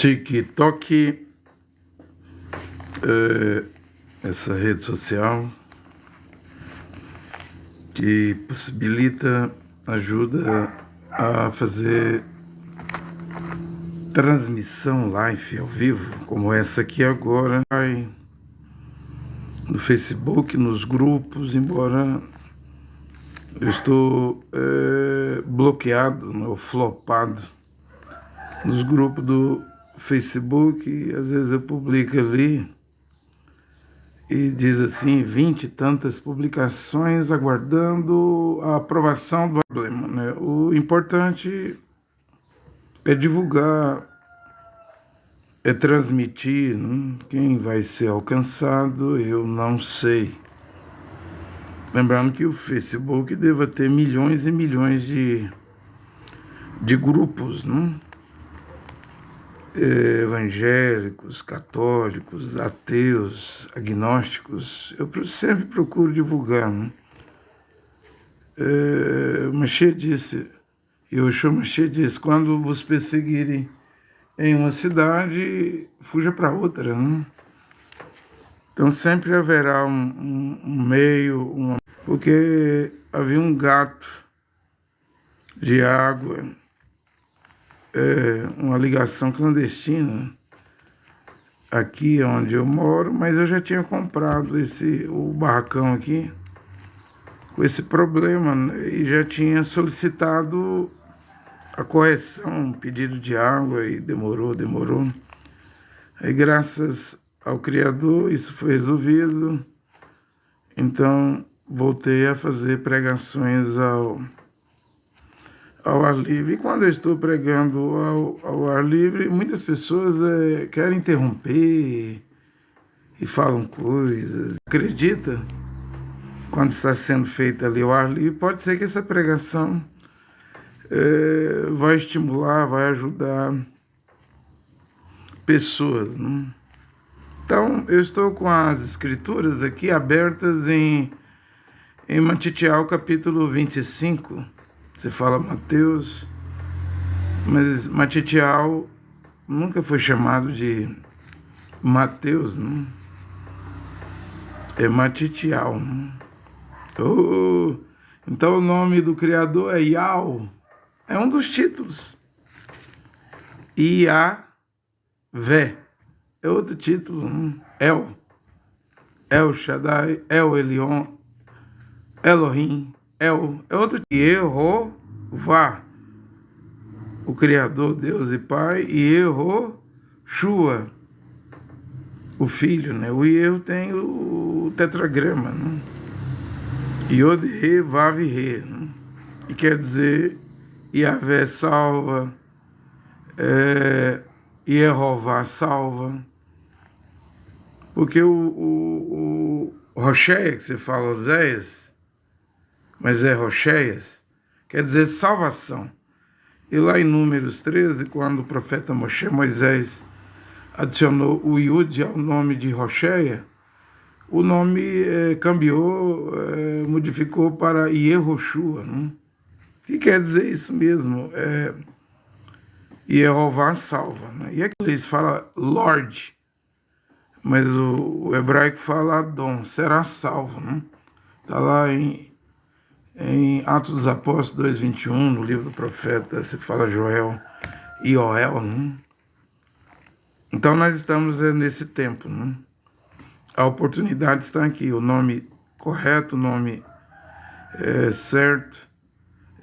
TikTok, essa rede social que possibilita, ajuda a fazer transmissão live ao vivo, como essa aqui agora, no Facebook, nos grupos, embora eu estou bloqueado, ou flopado nos grupos do Facebook. E às vezes eu publico ali e diz assim, 20 e tantas publicações aguardando a aprovação do problema, né? O importante é divulgar, é transmitir, né? Quem vai ser alcançado eu não sei. Lembrando que o Facebook deva ter milhões e milhões de grupos, né? Evangélicos, católicos, ateus, agnósticos. Eu sempre procuro divulgar, né? Mashiach disse, Yoshua Mashiach disse, quando vos perseguirem em uma cidade, fuja para outra, né? Então sempre haverá um meio, porque havia um gato de água, uma ligação clandestina aqui onde eu moro, mas eu já tinha comprado o barracão aqui com esse problema, né? E já tinha solicitado a correção, um pedido de água, e demorou. Aí graças ao Criador isso foi resolvido, então voltei a fazer pregações ao ar livre. E quando eu estou pregando ao ar livre, muitas pessoas querem interromper e falam coisas. Acredita? Quando está sendo feita ali ao ar livre, pode ser que essa pregação vai estimular, vai ajudar pessoas, né? Então, eu estou com as escrituras aqui abertas em Matitial, capítulo 25. Você fala Mateus, mas Matitial nunca foi chamado de Mateus, né? É Matitial, né? Então o nome do Criador é Yahweh, é um dos títulos. Iavé é outro título, né? El Shaddai, El Elyon, Elohim, é outro. Yehová, o Criador, Deus e Pai, e Yehoshua, o Filho, né? O Yehu tem o tetragrama, né? Yod, He, Vav, He, né? E quer dizer Yahvé salva, Yehová salva, porque o Rocheia, que você fala Oséias, mas é Rocheias, quer dizer salvação. E lá em Números 13, quando o profeta Moisés adicionou o Yud ao nome de Rocheia, o nome cambiou, modificou para Yehoshua, né? Que quer dizer isso mesmo, Yehová salva, né? E aqui eles falam Lord, mas o hebraico fala Adon, será salvo, né? Está lá em Atos dos Apóstolos 2:21, no livro do profeta, se fala Joel e Joel, né? Então nós estamos nesse tempo, né? A oportunidade está aqui, o nome correto, o nome certo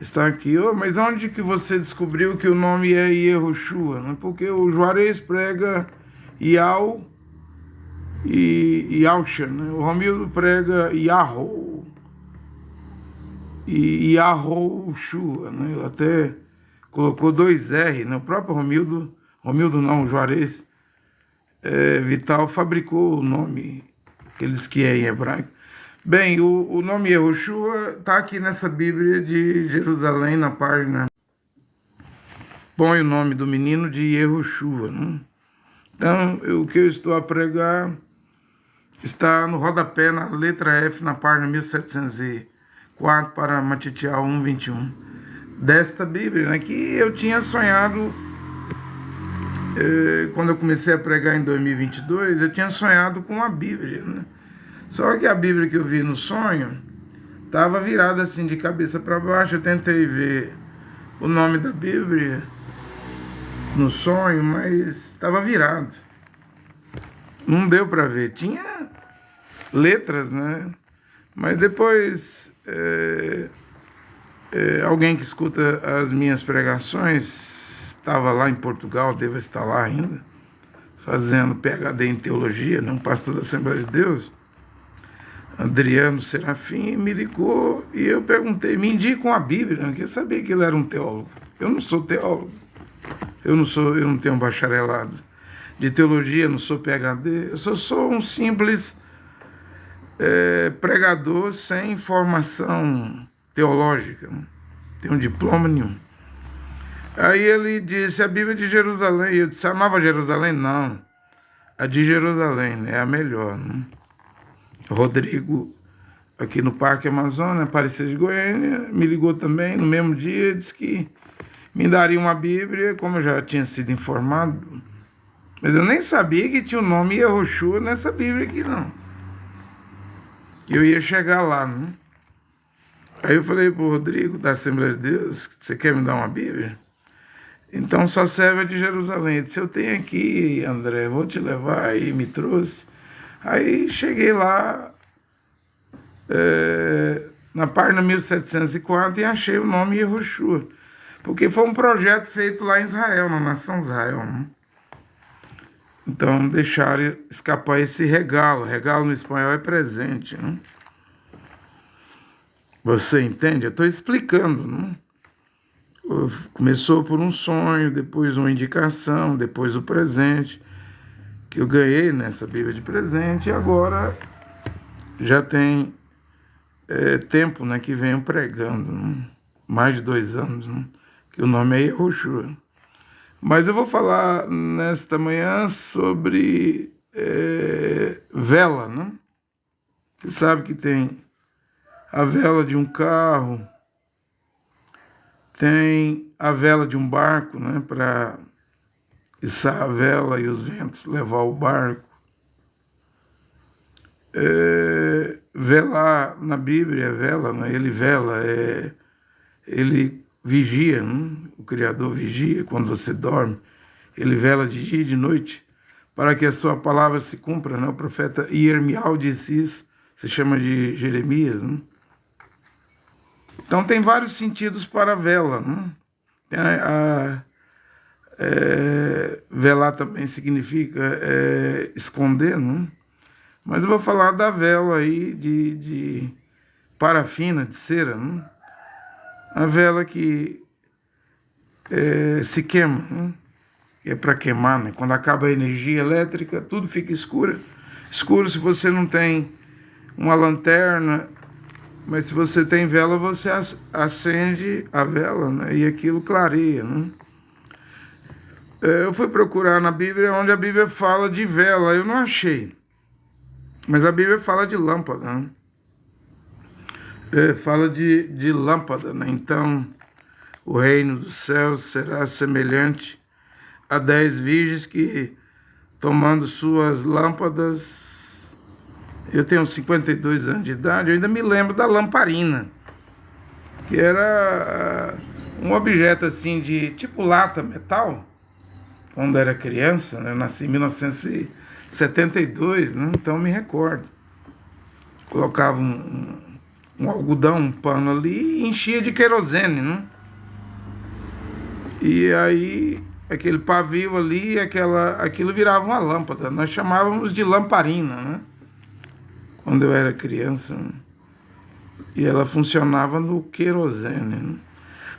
está aqui. Mas onde que você descobriu que o nome é Yehoshua, né? Porque o Juarez prega Yahweh e Yahusha, né? O Romildo prega Yahweh e Yahoshua, né? Até colocou 2 R, né? O próprio Romildo não, o Juarez Vital fabricou o nome, aqueles que é em hebraico. Bem, o nome Yehoshua está aqui nessa Bíblia de Jerusalém, na página. Põe o nome do menino de Yehoshua, né? Então, o que eu estou a pregar está no rodapé, na letra F, na página 1704, para Matitial 1:21, desta Bíblia, né, que eu tinha sonhado quando eu comecei a pregar em 2022, eu tinha sonhado com a Bíblia, né? Só que a Bíblia que eu vi no sonho estava virada assim de cabeça para baixo. Eu tentei ver o nome da Bíblia no sonho, mas estava virado. Não deu para ver. Tinha letras, né? Mas depois alguém que escuta as minhas pregações estava lá em Portugal, deve estar lá ainda, fazendo PhD em teologia, né? Um pastor da Assembleia de Deus, Adriano Serafim, me ligou e eu perguntei, me indicam a Bíblia, porque eu sabia que ele era um teólogo. Eu não sou teólogo, eu não tenho bacharelado de teologia, não sou PhD, eu só sou um simples pregador sem formação teológica, não tenho diploma nenhum. Aí ele disse, a Bíblia de Jerusalém. Eu disse, a Nova Jerusalém? Não, a de Jerusalém é a melhor, né? Rodrigo, aqui no Parque Amazônia, Aparecida de Goiânia, me ligou também no mesmo dia, disse que me daria uma Bíblia, como eu já tinha sido informado, mas eu nem sabia que tinha o nome Yehoshua nessa Bíblia aqui, não. Eu ia chegar lá, né? Aí eu falei pro Rodrigo, da Assembleia de Deus, você quer me dar uma Bíblia? Então só serve a de Jerusalém. Ele disse, eu tenho aqui, André, vou te levar. Aí me trouxe. Aí cheguei lá, na página 1704, e achei o nome Yehoshua. Porque foi um projeto feito lá em Israel, na nação de Israel, né? Então deixaram escapar esse regalo. Regalo no espanhol é presente, né? Você entende? Eu estou explicando, né? Começou por um sonho, depois uma indicação, depois o presente que eu ganhei nessa Bíblia de presente, e agora já tem tempo, né, que venho pregando, né? Mais de 2 anos, né, que o nome é Yehoshua. Mas eu vou falar nesta manhã sobre vela, né? Você sabe que tem a vela de um carro, tem a vela de um barco, né, para içar a vela e os ventos levar o barco. Velar na Bíblia é vela, né? Ele vela, ele vigia, né? O Criador vigia quando você dorme. Ele vela de dia e de noite para que a sua palavra se cumpra, né? O profeta Irmial disse isso, se chama de Jeremias, né? Então tem vários sentidos para a vela, né? Velar também significa esconder, né? Mas eu vou falar da vela aí de parafina, de cera, né? A vela que se queima, né? É para queimar, né? Quando acaba a energia elétrica, tudo fica escuro. Escuro se você não tem uma lanterna, mas se você tem vela, você acende a vela, né? E aquilo clareia, né? Eu fui procurar na Bíblia onde a Bíblia fala de vela, eu não achei. Mas a Bíblia fala de lâmpada, né? Fala de lâmpada, né? Então, o reino dos céus será semelhante a 10 virgens que, tomando suas lâmpadas... Eu tenho 52 anos de idade, eu ainda me lembro da lamparina, que era um objeto assim de tipo lata, metal, quando era criança, né? Eu nasci em 1972, né? Então me recordo. Colocava um algodão, um pano ali e enchia de querosene, né? E aí aquele pavio ali, aquilo virava uma lâmpada. Nós chamávamos de lamparina, né? Quando eu era criança, né? E ela funcionava no querosene, né?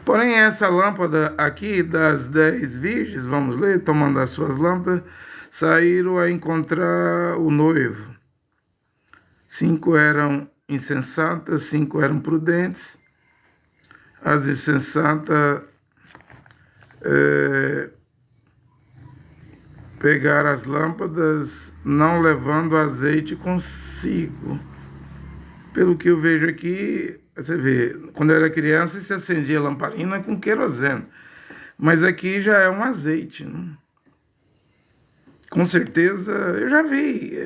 Porém, essa lâmpada aqui das 10 virgens, vamos ler, tomando as suas lâmpadas, saíram a encontrar o noivo. 5 eram insensatas, 5 eram prudentes. As insensatas pegaram as lâmpadas, não levando azeite consigo. Pelo que eu vejo aqui, você vê, quando eu era criança se acendia lamparina com querosene, mas aqui já é um azeite, né? Com certeza, eu já vi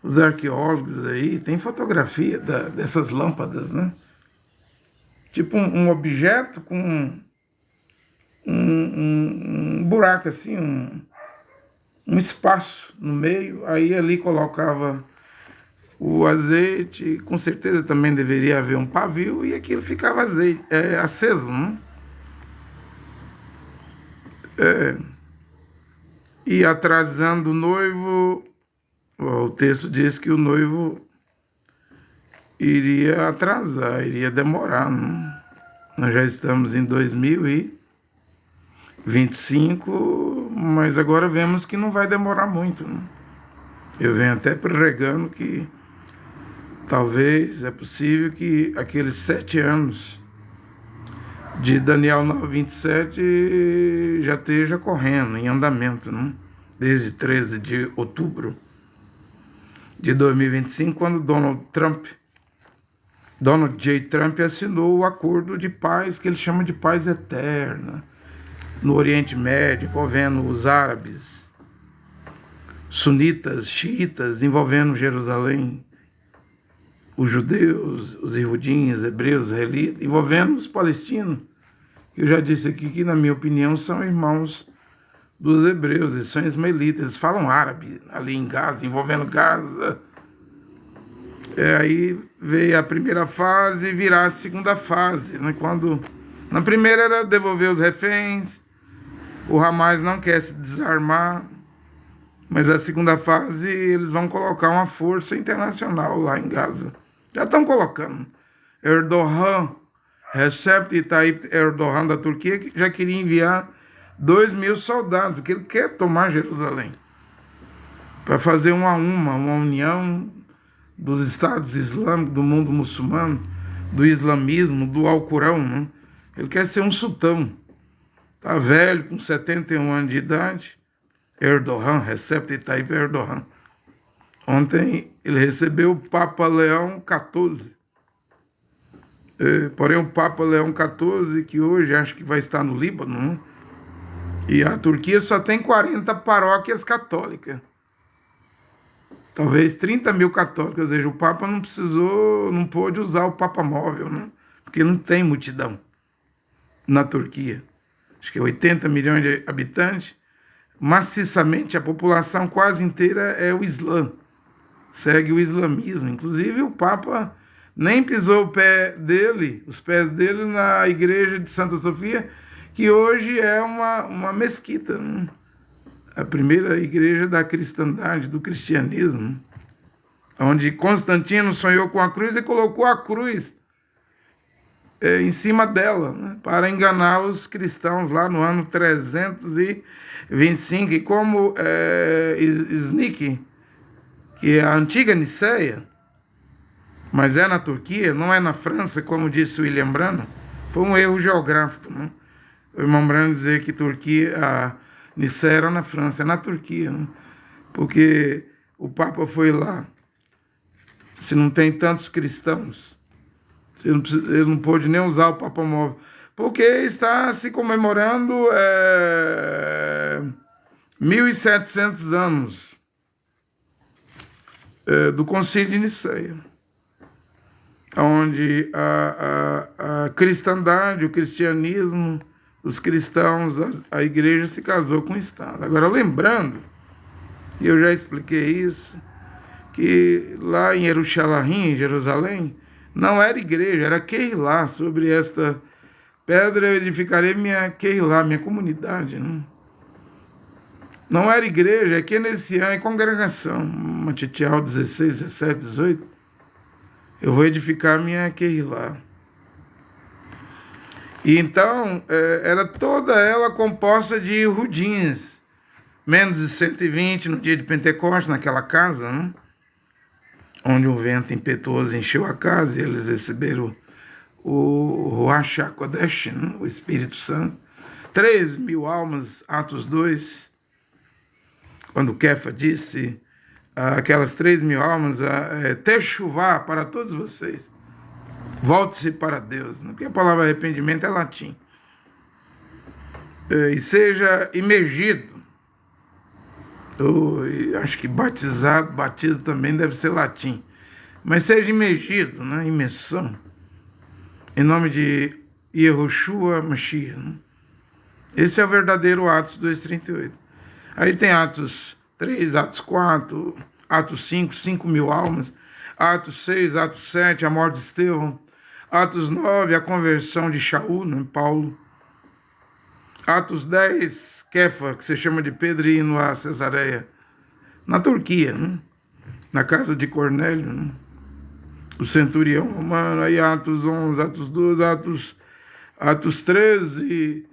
os arqueólogos aí, tem fotografia dessas lâmpadas, né? Tipo um objeto com um buraco assim, um espaço no meio, aí ali colocava o azeite, com certeza também deveria haver um pavio e aquilo ficava aceso, né? E atrasando o noivo, o texto diz que o noivo iria atrasar, iria demorar, né? Nós já estamos em 2025, mas agora vemos que não vai demorar muito, né? Eu venho até pregando que talvez é possível que aqueles 7 anos de Daniel 9:27 já esteja correndo, em andamento, né? Desde 13 de outubro de 2025, quando Donald J. Trump assinou o acordo de paz, que ele chama de paz eterna, no Oriente Médio, envolvendo os árabes, sunitas, xiitas, envolvendo Jerusalém, os judeus, os iudinhos, hebreus, israelitas, envolvendo os palestinos, que eu já disse aqui que, na minha opinião, são irmãos dos hebreus, eles são ismaelitas, eles falam árabe ali em Gaza, envolvendo Gaza. Aí veio a primeira fase e virá a segunda fase, né? Quando na primeira era devolver os reféns, o Hamas não quer se desarmar, mas a segunda fase eles vão colocar uma força internacional lá em Gaza. Já estão colocando. Recep Tayyip Erdogan da Turquia, que já queria enviar 2.000 soldados, que ele quer tomar Jerusalém, para fazer uma união dos estados islâmicos, do mundo muçulmano, do islamismo, do Alcorão, né? Ele quer ser um sultão. Tá velho, com 71 anos de idade. Recep Tayyip Erdogan. Ontem ele recebeu o Papa Leão XIV. Porém, o Papa Leão XIV, que hoje acho que vai estar no Líbano, né? E a Turquia só tem 40 paróquias católicas. Talvez 30.000 católicos, ou seja, o Papa não pôde usar o Papa móvel, né? Porque não tem multidão na Turquia. Acho que é 80 milhões de habitantes. Maciçamente, a população quase inteira é o Islã. Segue o islamismo. Inclusive, o Papa nem pisou os pés dele na igreja de Santa Sofia, que hoje é uma mesquita, né? A primeira igreja da cristandade, do cristianismo, onde Constantino sonhou com a cruz e colocou a cruz em cima dela, né, para enganar os cristãos lá no ano 325. E como Iznik, que é a antiga Niceia, mas é na Turquia, não é na França, como disse William Branham, foi um erro geográfico, né? O irmão Branham dizer que a Niceia era na França, é na Turquia, né? Porque o Papa foi lá. Se não tem tantos cristãos, ele não pôde nem usar o Papa móvel, porque está se comemorando 1.700 anos do Concílio de Niceia, onde a cristandade, o cristianismo, os cristãos, a igreja se casou com o Estado. Agora, lembrando, e eu já expliquei isso, que lá em Jerusalém, não era igreja, era Keilah. Sobre esta pedra eu edificarei minha Keilah, minha comunidade, né? Não era igreja, é Kenesian, é congregação. Matitial 16, 17, 18. Eu vou edificar minha Keilah. E então, era toda ela composta de rudins, menos de 120 no dia de Pentecostes, naquela casa, né? Onde um vento impetuoso encheu a casa e eles receberam o Ruach HaKodesh, né? O Espírito Santo. 3.000 almas, Atos 2, quando Kefa disse, aquelas 3.000 almas, Techuvá para todos vocês. Volte-se para Deus, né? Porque a palavra arrependimento é latim. E seja imergido ou acho que batizado, batismo também deve ser latim. Mas seja imergido, né? Imersão, em nome de Yehoshua Mashiach, né? Esse é o verdadeiro Atos 2:38. Aí tem Atos 3, Atos 4, Atos 5, 5.000 almas, Atos 6, Atos 7, a morte de Estevão, Atos 9, a conversão de Shaul, né, Paulo, Atos 10, Kefa, que se chama de Pedro, indo a Cesareia, na Turquia, né, na casa de Cornélio, né, o centurião romano. Aí Atos 11, Atos 12, Atos 13,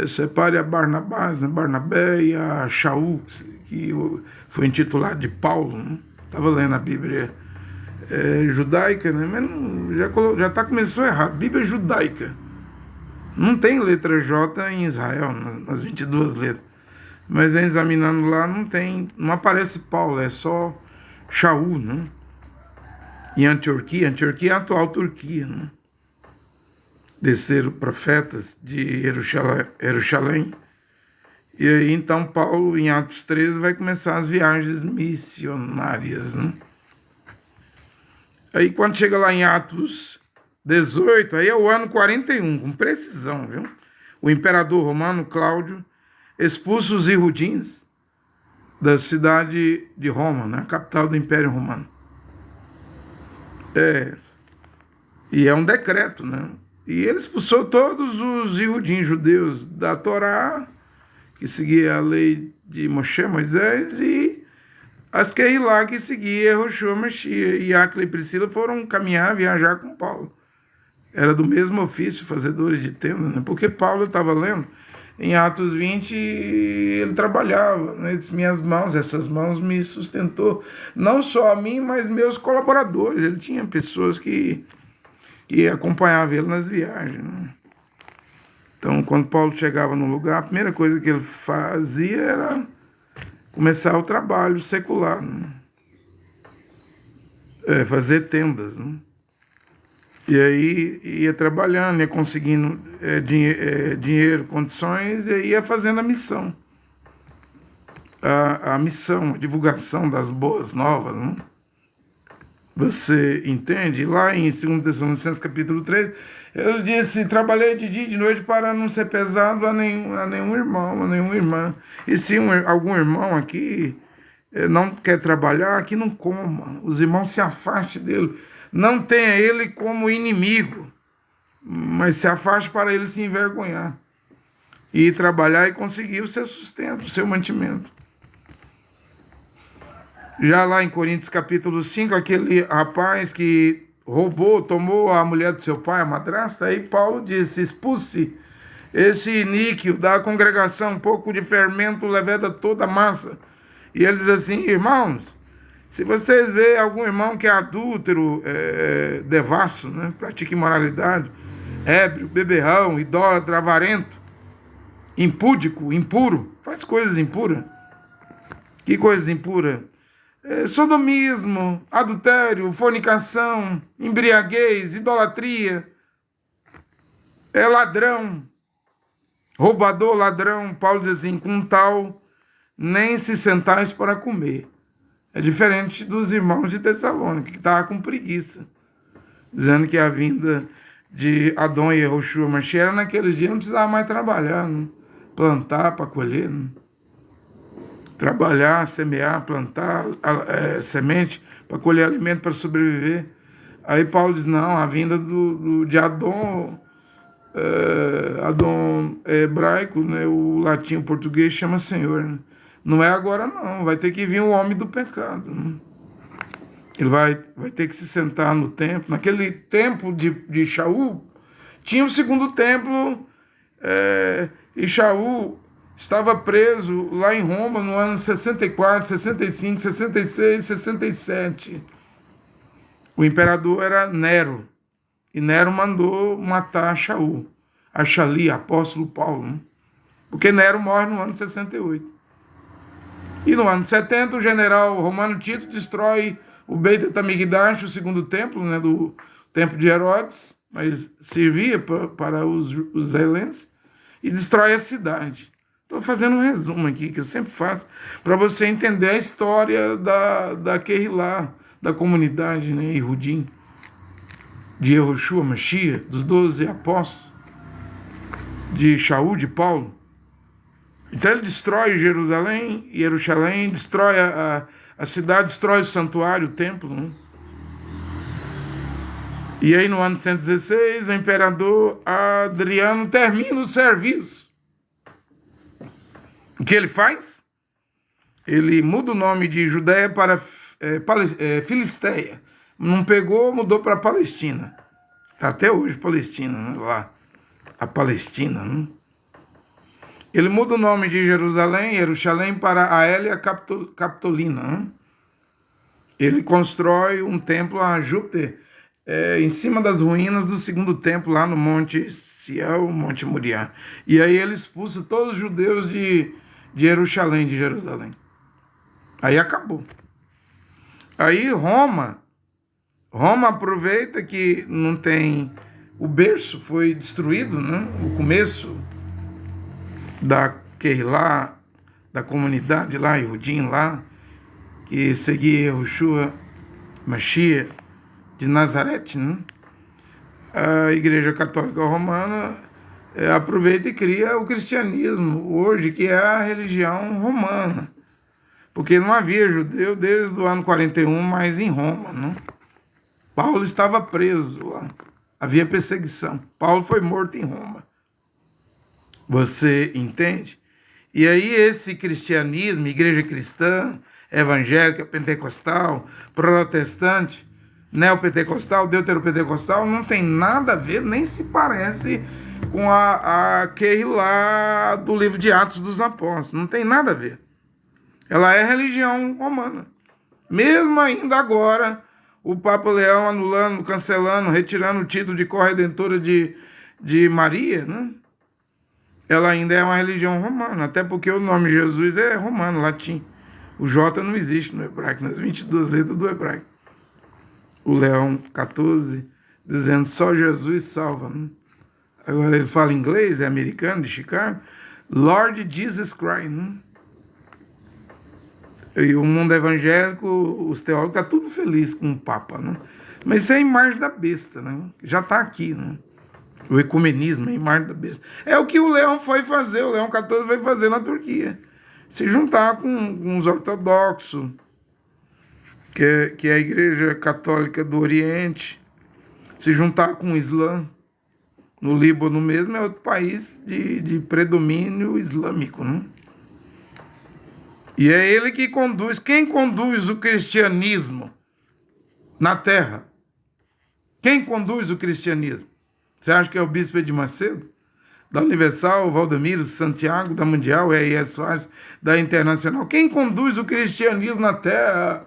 separe a Barnabás, né, Barnabé e a Shaul, que foi intitulado de Paulo, né? Estava lendo a Bíblia judaica, né? Mas já está começando errado. Bíblia judaica. Não tem letra J em Israel, nas 22 letras. Mas examinando lá, não aparece Paulo, é só Shaul, né? Em Antioquia é a atual Turquia, né? Desceram profetas de Jerusalém. E aí, então, Paulo, em Atos 13, vai começar as viagens missionárias, né? Aí, quando chega lá em Atos 18, aí é o ano 41, com precisão, viu? O imperador romano, Cláudio, expulsa os irudins da cidade de Roma, né? Capital do Império Romano. E é um decreto, né? E ele expulsou todos os irudins judeus da Torá, que seguia a lei de Moisés, e as Keilah, que seguia Yehoshua Mashiach. E Áquila e Priscila foram viajar com Paulo. Era do mesmo ofício, fazedores de tenda, né? Porque Paulo estava lendo, em Atos 20, ele trabalhava, né? Ele disse, essas mãos me sustentou, não só a mim, mas meus colaboradores. Ele tinha pessoas que acompanhavam ele nas viagens, né? Então, quando Paulo chegava no lugar, a primeira coisa que ele fazia era começar o trabalho secular, né? Fazer tendas, né? E aí ia trabalhando, ia conseguindo dinheiro, condições, e ia fazendo a missão. A missão, a divulgação das boas novas, né? Você entende? Lá em 2 Tessalonicenses capítulo 3, ele disse, trabalhei de dia e de noite para não ser pesado a nenhum irmão, a nenhuma irmã. E se algum irmão aqui não quer trabalhar, que não coma. Os irmãos se afastem dele. Não tenha ele como inimigo, mas se afaste para ele se envergonhar. E trabalhar e conseguir o seu sustento, o seu mantimento. Já lá em Coríntios capítulo 5, aquele rapaz que tomou a mulher do seu pai, a madrasta, aí Paulo disse, expulse esse iníquo da congregação, um pouco de fermento leveda toda a massa. E ele diz assim, irmãos, se vocês veem algum irmão que é adúltero, devasso, né, pratica imoralidade, ébrio, beberrão, idólatra, avarento, impúdico, impuro, faz coisas impuras. Que coisas impuras? Sodomismo, adultério, fornicação, embriaguez, idolatria, ladrão, roubador, ladrão. Paulo diz assim, com tal, nem se sentais para comer. É diferente dos irmãos de Tessalônica, que estavam com preguiça, dizendo que a vinda de Adão e Yehoshua Mashiach naqueles dias não precisava mais trabalhar, né? Plantar para colher, né? Trabalhar, semear, plantar semente para colher alimento para sobreviver. Aí Paulo diz, não, a vinda de Adão, Adão hebraico, né, o latim, o português chama Senhor, né? Não é agora não, vai ter que vir o homem do pecado, né? Ele vai ter que se sentar no templo. Naquele templo de Shaul, tinha o segundo templo, e Shaul estava preso lá em Roma no ano 64, 65, 66, 67. O imperador era Nero. E Nero mandou matar Shaul, Achali, apóstolo Paulo, né? Porque Nero morre no ano 68. E no ano 70, o general romano Tito destrói o Beit Tamigdash, o segundo templo, né, do templo de Herodes, mas servia para os israelenses, e destrói a cidade. Estou fazendo um resumo aqui, que eu sempre faço, para você entender a história da Kehilá, da comunidade, né, Yehudim, de Yehoshua Mashiach, dos 12 apóstolos, de Shaul, de Paulo. Então ele destrói Jerusalém, destrói a cidade, destrói o santuário, o templo, né? E aí no ano 116, o imperador Adriano termina o serviço. O que ele faz? Ele muda o nome de Judéia para Filisteia. Não pegou, mudou para Palestina. Está até hoje Palestina, né? Lá. A Palestina, né? Ele muda o nome de Jerusalém para Aélia Capitolina, né? Ele constrói um templo a Júpiter em cima das ruínas do segundo templo, lá no Monte Sião, Monte Moriá. E aí ele expulsa todos os judeus de Jerusalém. Aí acabou. Aí Roma aproveita que não tem... O berço foi destruído, né? O começo da Kehilá, da comunidade lá, Yehudim lá, que seguia Yehoshua Mashiach de Nazaré, né? A Igreja Católica Romana aproveita e cria o cristianismo hoje, que é a religião romana, porque não havia judeu desde o ano 41 mais em Roma, né? Paulo estava preso lá, havia perseguição. Paulo foi morto em Roma. Você entende? E aí esse cristianismo, igreja cristã, evangélica, pentecostal, protestante, neopentecostal, deuteropentecostal, não tem nada a ver, nem se parece com a Kehilá do livro de Atos dos Apóstolos. Não tem nada a ver. Ela é religião romana. Mesmo ainda agora, o Papa Leão anulando, cancelando, retirando o título de corredentora de Maria, né? Ela ainda é uma religião romana, até porque o nome Jesus é romano, latim. O J não existe no hebraico, nas 22 letras do hebraico. O Leão 14, dizendo só Jesus salva, né? Agora ele fala inglês, é americano, de Chicago. Lord Jesus Christ, né? E o mundo evangélico, os teólogos, estão tudo felizes com o Papa, né? Mas isso é a imagem da besta, né? Já está aqui, né? O ecumenismo é a imagem da besta. É o que o Leão foi fazer, o Leão 14 foi fazer na Turquia. Se juntar com os ortodoxos, que é a Igreja Católica do Oriente, se juntar com o Islã. No Líbano mesmo é outro país de predomínio islâmico, né? E é ele que conduz. Quem conduz o cristianismo na Terra? Quem conduz o cristianismo? Você acha que é o Bispo Edir Macedo? Da Universal, Valdemiro, Santiago, da Mundial, R.R. Soares, da Internacional. Quem conduz o cristianismo na Terra?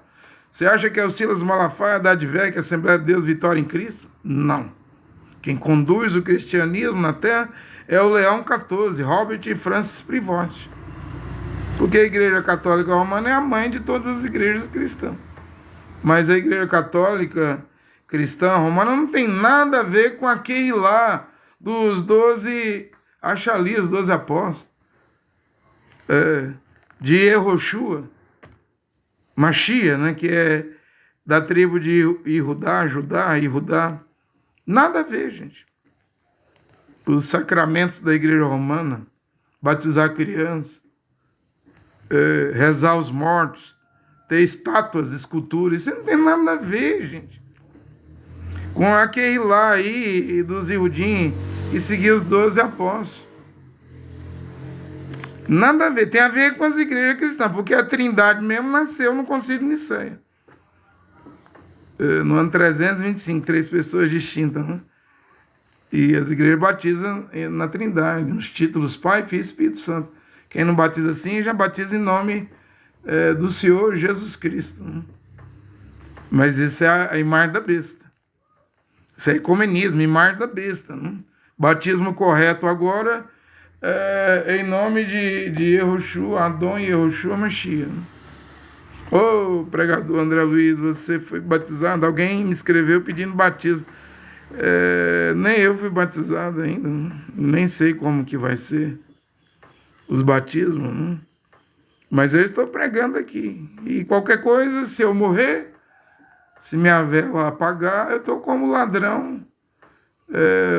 Você acha que é o Silas Malafaia, da Advec, Assembleia de Deus, Vitória em Cristo? Não. Quem conduz o cristianismo na Terra é o Leão 14, Robert e Francis Privotti. Porque a Igreja Católica Romana é a mãe de todas as igrejas cristãs. Mas a Igreja Católica Cristã Romana não tem nada a ver com aquele lá dos 12 Achali, os 12 apóstolos. De Yehoshua Mashiach, né, que é da tribo de Judá. Nada a ver, gente. Os sacramentos da Igreja Romana, batizar crianças, rezar os mortos, ter estátuas, esculturas, isso não tem nada a ver, gente, com aquele lá aí dos Yehudim e seguir os 12 apóstolos. Nada a ver, tem a ver com as igrejas cristãs, porque a Trindade mesmo nasceu no Concílio de Nicéia. No ano 325, 3 pessoas distintas, né? E as igrejas batizam na Trindade, nos títulos Pai, Filho e Espírito Santo. Quem não batiza assim, já batiza em nome do Senhor Jesus Cristo, né? Mas isso é a imagem da besta. Isso é ecumenismo, imagem da besta, né? Batismo correto agora em nome de Yehoshua, Adon e Yehoshua Mashiach, né? Ô, pregador André Luiz, você foi batizado? Alguém me escreveu pedindo batismo. Nem eu fui batizado ainda, né? Nem sei como que vai ser. os batismos, né? Mas eu estou pregando aqui. E qualquer coisa, se eu morrer, se minha vela apagar, eu estou como ladrão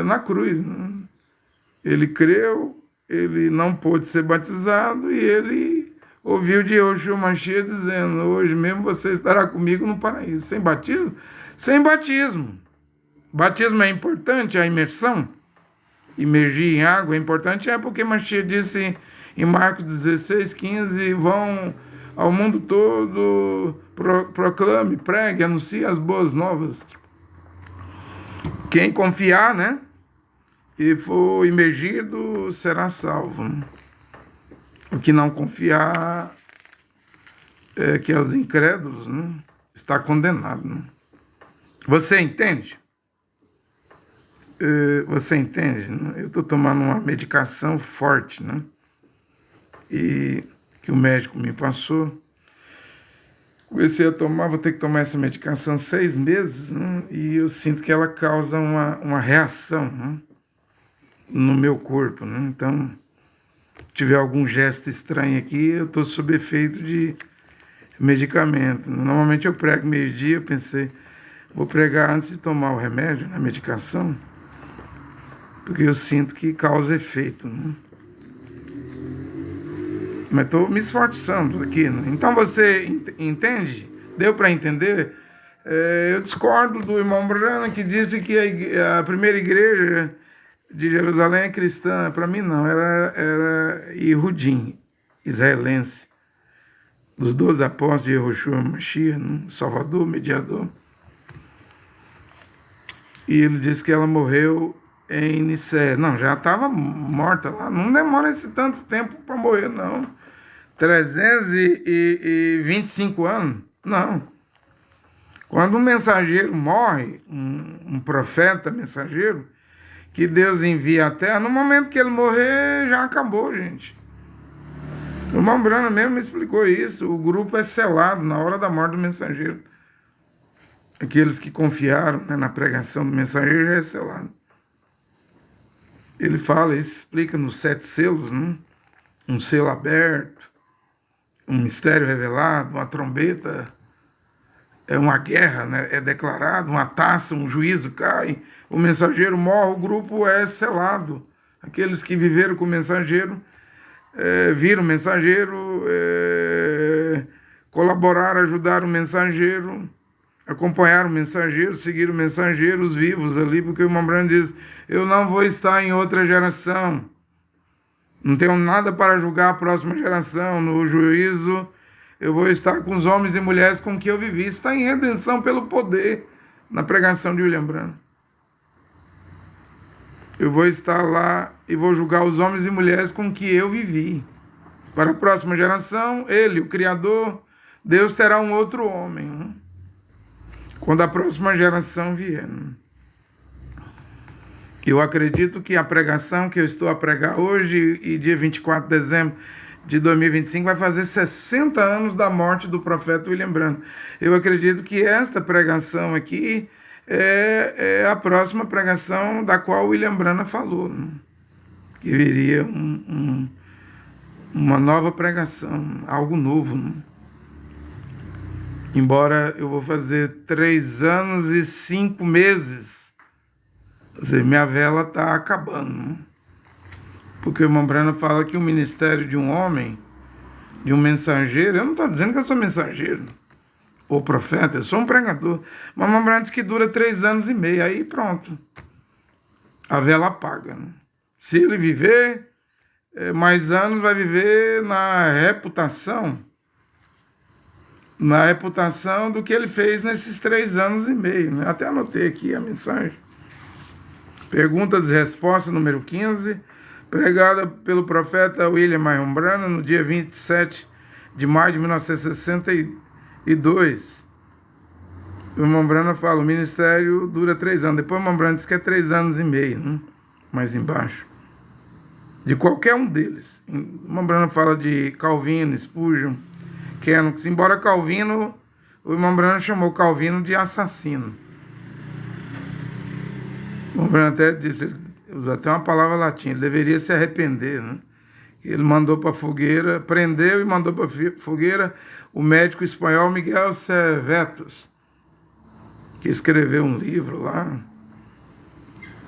na cruz, né? Ele creu, ele não pôde ser batizado e ele ouviu de Yeshua Mashiach dizendo: hoje mesmo você estará comigo no paraíso. Sem batismo? Sem batismo. Batismo é importante, a imersão. Imergir em água é importante, porque Mashiach disse em Marcos 16:15: vão ao mundo todo, proclame, pregue, anuncie as boas novas. Quem confiar, né, e for imergido, será salvo, né? O que não confiar, que é os incrédulos, né, está condenado, né? Você entende? Você entende, né? Eu estou tomando uma medicação forte, né? E que o médico me passou. Comecei a tomar, vou ter que tomar essa medicação 6 meses, né? E eu sinto que ela causa uma reação, né, no meu corpo, né? Então, se tiver algum gesto estranho aqui, eu estou sob efeito de medicamento. Normalmente eu prego meio-dia, eu pensei, vou pregar antes de tomar o remédio, a medicação, porque eu sinto que causa efeito, né? Mas estou me esforçando aqui, né? Então você entende? Deu para entender? Eu discordo do irmão Brana, que disse que a primeira igreja de Jerusalém é cristã. Para mim não, era Yehudim, israelense, dos 12 apóstolos de Yeshua Mashiach, né? Salvador, mediador. E ele disse que ela morreu em Nicéia. Não, já estava morta lá. Não demora esse tanto tempo para morrer, não. 325 anos? Não. Quando um mensageiro morre, um profeta mensageiro, que Deus envia à terra, no momento que ele morrer, já acabou, gente. O irmão Brana mesmo me explicou isso. O grupo é selado na hora da morte do mensageiro. Aqueles que confiaram, né, na pregação do mensageiro já é selado. Ele fala, ele explica nos 7 selos, né? Um selo aberto, um mistério revelado, uma trombeta, uma guerra, né, é declarado, uma taça, um juízo cai, o mensageiro morre, o grupo é selado. Aqueles que viveram com o mensageiro, viram o mensageiro, colaboraram, ajudaram o mensageiro, acompanharam o mensageiro, seguiram o mensageiro, os vivos ali, porque o irmão Brana diz: eu não vou estar em outra geração, não tenho nada para julgar a próxima geração, no juízo eu vou estar com os homens e mulheres com que eu vivi. Está em redenção pelo poder, na pregação de William Branham. Eu vou estar lá e vou julgar os homens e mulheres com que eu vivi. Para a próxima geração, ele, o Criador, Deus terá um outro homem, né, quando a próxima geração vier. Eu acredito que a pregação que eu estou a pregar hoje, e dia 24 de dezembro de 2025, vai fazer 60 anos da morte do profeta William Branham. Eu acredito que esta pregação aqui é a próxima pregação da qual William Branham falou, né? Que viria uma nova pregação, algo novo, né? Embora eu vou fazer 3 anos e 5 meses, quer dizer, minha vela está acabando, né? Porque o irmão Brana fala que o ministério de um homem, de um mensageiro, eu não estou dizendo que eu sou mensageiro ou profeta, eu sou um pregador, mas o irmão Brana diz que dura 3 anos e meio, aí pronto, a vela apaga, né? Se ele viver mais anos, vai viver na reputação do que ele fez nesses 3 anos e meio, né? Até anotei aqui a mensagem. Perguntas e respostas, número 15, pregada pelo profeta William Marion Branham no dia 27 de maio de 1962. O irmão Branham fala, o ministério dura 3 anos. Depois o irmão Branham diz que é 3 anos e meio, né? Mais embaixo. De qualquer um deles. O irmão Branham fala de Calvino, Spurgeon, Kennox. Embora Calvino, o irmão Branham chamou Calvino de assassino. O irmão Branham até disse, usa até uma palavra latina, ele deveria se arrepender, né? Ele mandou para a fogueira, prendeu e mandou para a fogueira o médico espanhol Miguel Servetos, que escreveu um livro lá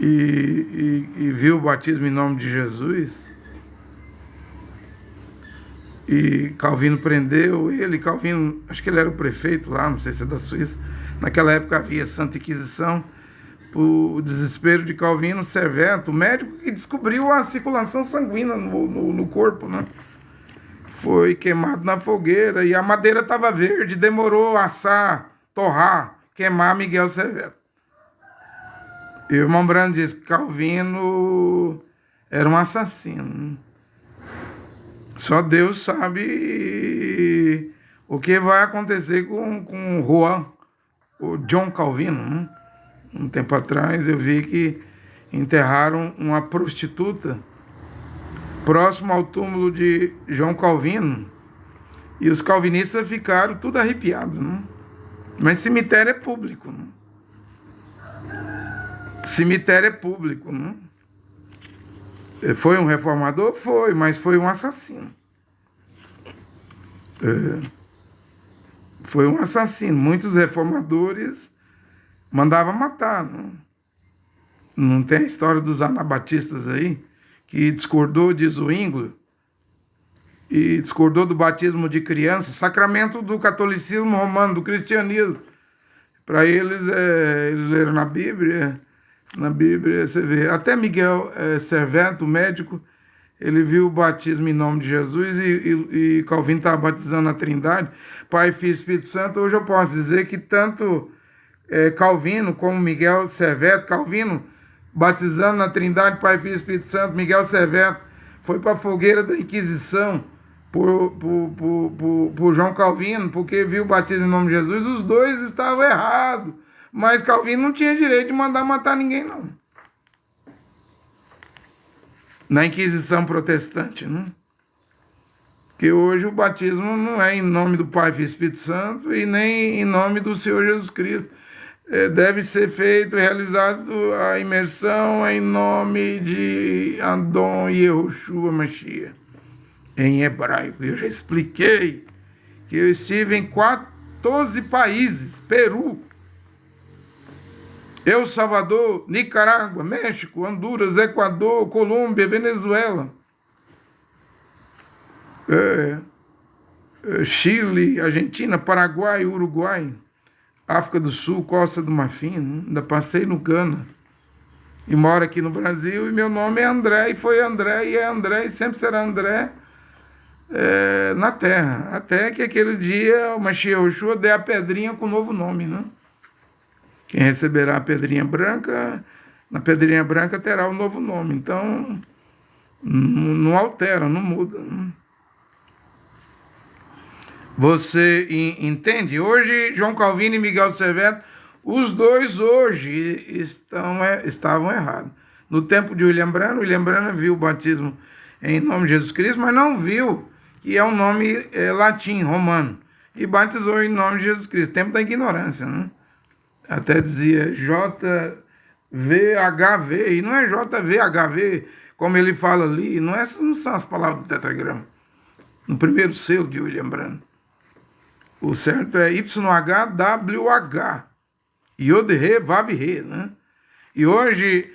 e viu o batismo em nome de Jesus. E Calvino prendeu ele. Calvino, acho que ele era o prefeito lá, não sei se é da Suíça. Naquela época havia Santa Inquisição. Por desespero de Calvino, Serveto, o médico que descobriu a circulação sanguínea no corpo, né? Foi queimado na fogueira e a madeira estava verde, demorou a assar, torrar, queimar Miguel Serveto. E o irmão Brando disse que Calvino era um assassino. Só Deus sabe o que vai acontecer com Juan, o John Calvino, né? Um tempo atrás eu vi que enterraram uma prostituta próximo ao túmulo de João Calvino e os calvinistas ficaram tudo arrepiados, né? Mas cemitério é público, né? Cemitério é público, né? Foi um reformador? Foi, mas foi um assassino. Foi um assassino. Muitos reformadores mandavam matar, né? Não tem a história dos anabatistas aí, que discordou de Zwinglio e discordou do batismo de criança, sacramento do catolicismo romano, do cristianismo. Para eles, eles leram na Bíblia você vê, até Miguel Serveto, o médico, ele viu o batismo em nome de Jesus e Calvino estava batizando a Trindade, Pai, Filho e Espírito Santo. Hoje eu posso dizer que tanto Calvino como Miguel Serveto, Calvino batizando na Trindade, Pai, Filho e Espírito Santo, Miguel Serveto foi para a fogueira da Inquisição por João Calvino, porque viu o batismo em nome de Jesus. Os dois estavam errados, mas Calvino não tinha direito de mandar matar ninguém, não. Na Inquisição protestante, né? Porque hoje o batismo não é em nome do Pai, Filho e Espírito Santo e nem em nome do Senhor Jesus Cristo. Deve ser feito, realizado a imersão em nome de Adon Yehoshua Mashiach, em hebraico. Eu já expliquei que eu estive em 14 países: Peru, El Salvador, Nicarágua, México, Honduras, Equador, Colômbia, Venezuela, Chile, Argentina, Paraguai, Uruguai, África do Sul, Costa do Marfim, né? Ainda passei no Ghana. E moro aqui no Brasil, e meu nome é André, e foi André, e é André, e sempre será André na terra. Até que aquele dia o Mashiach Yoshua dê a pedrinha com o novo nome, né? Quem receberá a pedrinha branca, na pedrinha branca terá o novo nome. Então, não altera, não muda, né? Você entende? Hoje, João Calvino e Miguel Serveto, os dois hoje estavam errados. No tempo de William Branham viu o batismo em nome de Jesus Cristo, mas não viu que é um nome latim, romano, e batizou em nome de Jesus Cristo. Tempo da ignorância, né? Até dizia JVHV, e não é JVHV, como ele fala ali, não são as palavras do tetragrama, no primeiro selo de William Branham. O certo é YHWH, Yod-Re, Vav-Re, né? E hoje,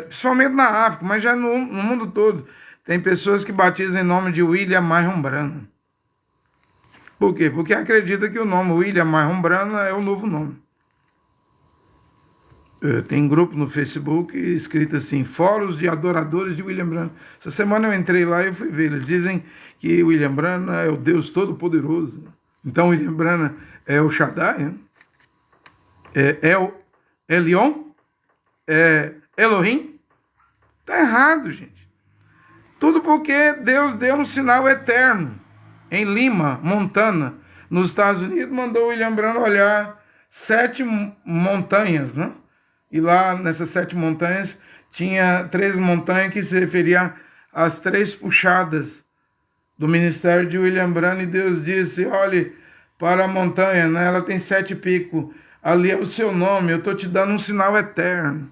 principalmente na África, mas já no mundo todo, tem pessoas que batizam em nome de William Marion Branham. Por quê? Porque acredita que o nome William Marion Branham é o novo nome. Tem grupo no Facebook escrito assim: Fóruns de Adoradores de William Branham. Essa semana eu entrei lá e fui ver. Eles dizem que William Branham é o Deus Todo-Poderoso. Então William Branham é o Shaddai, né? É o Elion? É Elohim? Está errado, gente. Tudo porque Deus deu um sinal eterno. Em Lima, Montana, nos Estados Unidos, mandou William Branham olhar 7 montanhas, né? E lá nessas 7 montanhas tinha 3 montanhas que se referiam às 3 puxadas do ministério de William Branham. E Deus disse: olhe para a montanha, né? Ela tem 7 picos. Ali é o seu nome, eu estou te dando um sinal eterno.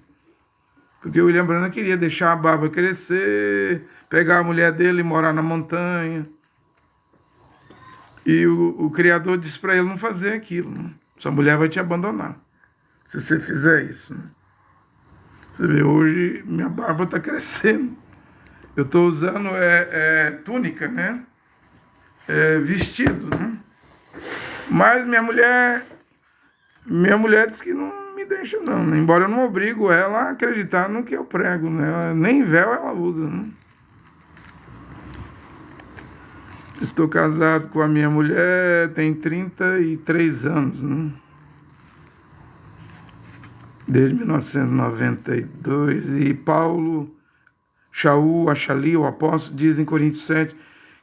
Porque o William Branham queria deixar a barba crescer, pegar a mulher dele e morar na montanha. E o Criador disse para ele não fazer aquilo. Né? Sua mulher vai te abandonar se você fizer isso. Né? Você vê, hoje minha barba está crescendo. Eu estou usando túnica, né? Vestido, né? Mas minha mulher disse que não me deixa não, né? Embora eu não obrigo ela a acreditar no que eu prego, né? Nem véu ela usa, né? Estou casado com a minha mulher, tem 33 anos, né? Desde 1992. E Paulo, Shaul, Achali, o apóstolo, diz em Coríntios 7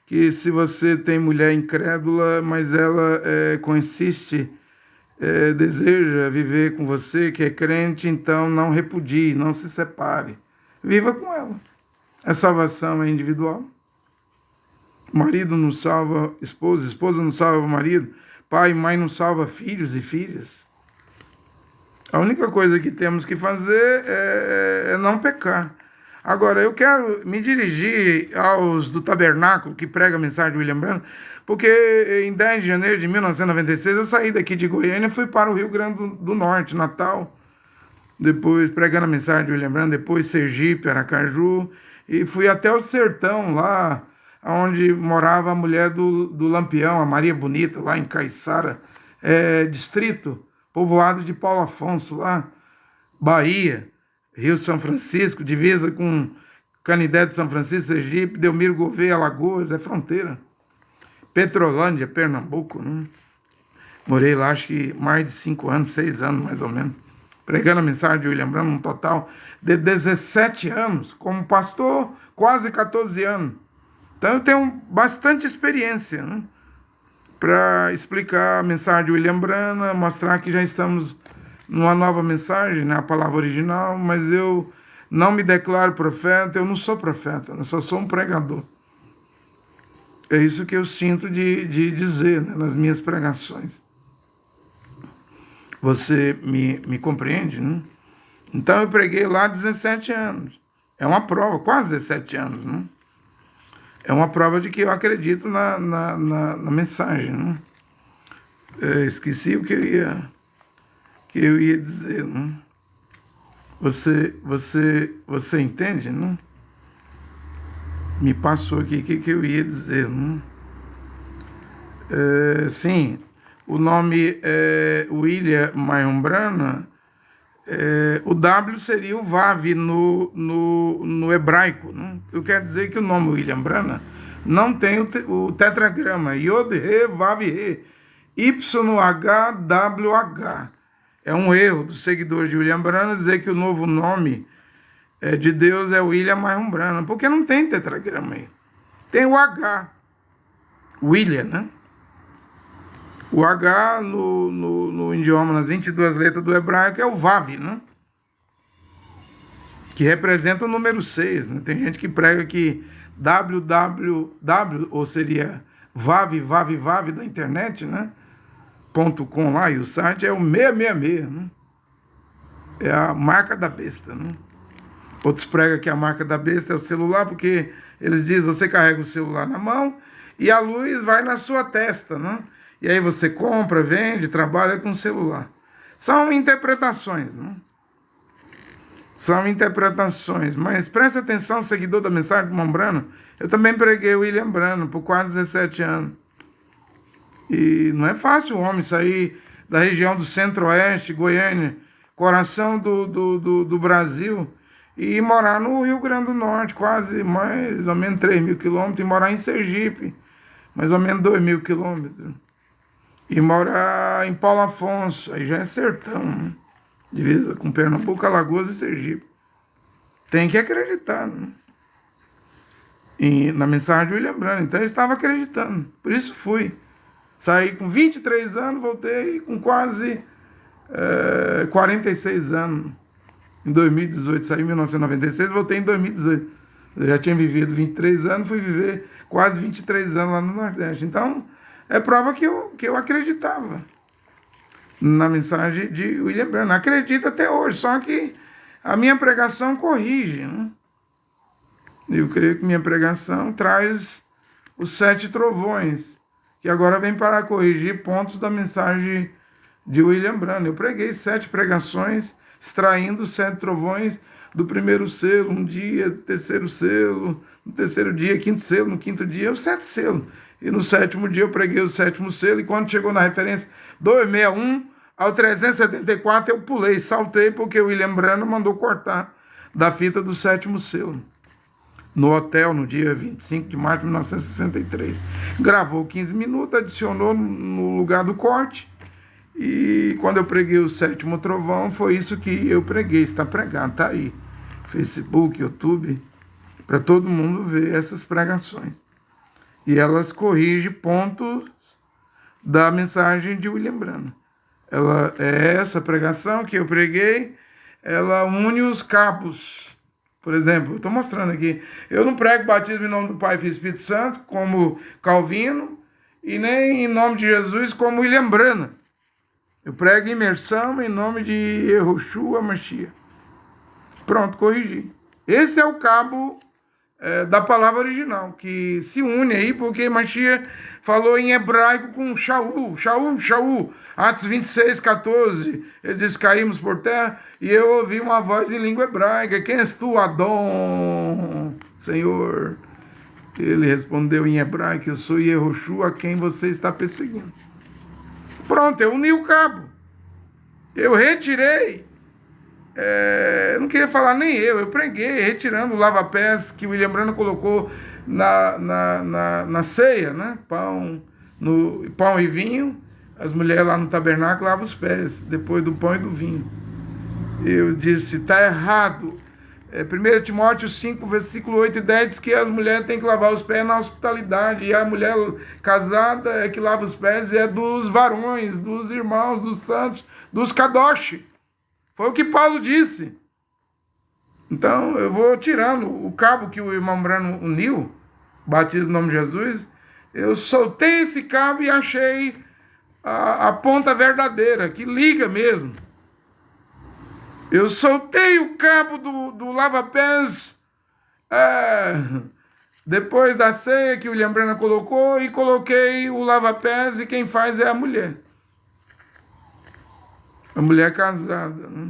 que se você tem mulher incrédula, mas ela consiste, deseja viver com você, que é crente, então não repudie, não se separe. Viva com ela. A salvação é individual. Marido não salva esposa, esposa não salva marido, pai e mãe não salva filhos e filhas. A única coisa que temos que fazer é não pecar. Agora, eu quero me dirigir aos do Tabernáculo, que prega a mensagem de William Branham, porque em 10 de janeiro de 1996 eu saí daqui de Goiânia e fui para o Rio Grande do Norte, Natal, depois pregando a mensagem de William Branham, depois Sergipe, Aracaju, e fui até o sertão lá, onde morava a mulher do Lampião, a Maria Bonita, lá em Caiçara, distrito, povoado de Paulo Afonso, lá, Bahia, Rio São Francisco, divisa com Canidé de São Francisco, Sergipe, Delmiro Gouveia, Alagoas, é fronteira. Petrolândia, Pernambuco, né? Morei lá, acho que mais de 5 anos, 6 anos mais ou menos, pregando a mensagem de William Branham, um total de 17 anos, como pastor, quase 14 anos. Então eu tenho bastante experiência, né, para explicar a mensagem de William Branham, mostrar que já estamos numa nova mensagem, né, a palavra original, mas eu não me declaro profeta, eu não sou profeta, eu só sou um pregador. É isso que eu sinto de dizer, né, nas minhas pregações. Você me compreende, né? Então eu preguei lá 17 anos. É uma prova, quase 17 anos, né? É uma prova de que eu acredito na mensagem, né? Esqueci o que eu ia dizer, né? Você entende, né? Me passou aqui o que eu ia dizer, né? Sim, o nome é William Marion Branham. O W seria o Vav no hebraico, né? Eu quero dizer que o nome William Branham não tem o tetragrama Yod, He, Vav, He, YHWH. É um erro dos seguidores de William Branham dizer que o novo nome de Deus é William Marion Branham, porque não tem tetragrama aí. Tem o H, William, né? O H no idioma, nas 22 letras do hebraico, é o Vav, né? Que representa o número 6. Né? Tem gente que prega que www, ou seria Vav da internet, né? .com lá, e o site é o 666, né? É a marca da besta, né? Outros pregam que a marca da besta é o celular, porque eles dizem, você carrega o celular na mão e a luz vai na sua testa, né? E aí você compra, vende, trabalha com o celular. São interpretações, né? São interpretações. Mas preste atenção, seguidor da mensagem do William Branham. Eu também preguei o William Branham por quase 17 anos. E não é fácil o homem sair da região do Centro-Oeste, Goiânia, coração do Brasil, e morar no Rio Grande do Norte, quase mais ou menos 3.000 quilômetros, e morar em Sergipe, mais ou menos 2.000 quilômetros. E morar em Paulo Afonso, aí já é sertão, né? Divisa com Pernambuco, Alagoas e Sergipe. Tem que acreditar, né? Na mensagem de William Branham. Então eu estava acreditando, por isso fui. Saí com 23 anos, voltei com quase 46 anos. Em 2018, saí em 1996, voltei em 2018. Eu já tinha vivido 23 anos, fui viver quase 23 anos lá no Nordeste. Então, é prova que eu acreditava na mensagem de William Branham. Acredito até hoje, só que A minha pregação corrige, né? Eu creio que minha pregação traz os 7 trovões, que agora vem para corrigir pontos da mensagem de William Branham. Eu preguei 7 pregações, extraindo os 7 trovões do primeiro selo, um dia, terceiro selo, no terceiro dia, quinto selo, no quinto dia, os 7 selos. E no 7º dia eu preguei o 7º selo, e quando chegou na referência 261 ao 374, eu pulei, saltei, porque o William Branham mandou cortar da fita do 7º selo. No hotel, no dia 25 de março de 1963. Gravou 15 minutos, adicionou no lugar do corte, e quando eu preguei o 7º trovão, foi isso que eu preguei, está pregado, está aí. Facebook, YouTube, para todo mundo ver essas pregações. E elas corrigem pontos da mensagem de William Branham. Ela é essa pregação que eu preguei, ela une os cabos. Por exemplo, eu estou mostrando aqui, eu não prego batismo em nome do Pai, Filho e Espírito Santo, como Calvino, e nem em nome de Jesus, como William Branham. Eu prego imersão em nome de Yehoshua Mashiach. Pronto, corrigi. Esse é o cabo da palavra original, que se une aí, porque Mashiach falou em hebraico com Shaul, Shaul, Shaul. Atos 26, 14, ele diz, caímos por terra, e eu ouvi uma voz em língua hebraica, quem és tu, Adon, Senhor? Ele respondeu em hebraico, eu sou Yehoshua, a quem você está perseguindo. Pronto, eu uni o cabo. Eu retirei. Não queria falar nem eu preguei, retirando o lava-pés que o William Branham colocou na ceia, né? Pão e vinho. As mulheres lá no tabernáculo lavam os pés, depois do pão e do vinho. Eu disse, está errado. 1 Timóteo 5, versículo 8 e 10 diz que as mulheres têm que lavar os pés na hospitalidade, e a mulher casada é que lava os pés, e é dos varões, dos irmãos, dos santos, dos kadosh. Foi o que Paulo disse. Então, eu vou tirando o cabo que o irmão Branham uniu, batismo no nome de Jesus, eu soltei esse cabo e achei a ponta verdadeira, que liga mesmo. Eu soltei o cabo do lava-pés depois da ceia que o William Branham colocou, e coloquei o lava-pés, e quem faz é a mulher. A mulher casada, né?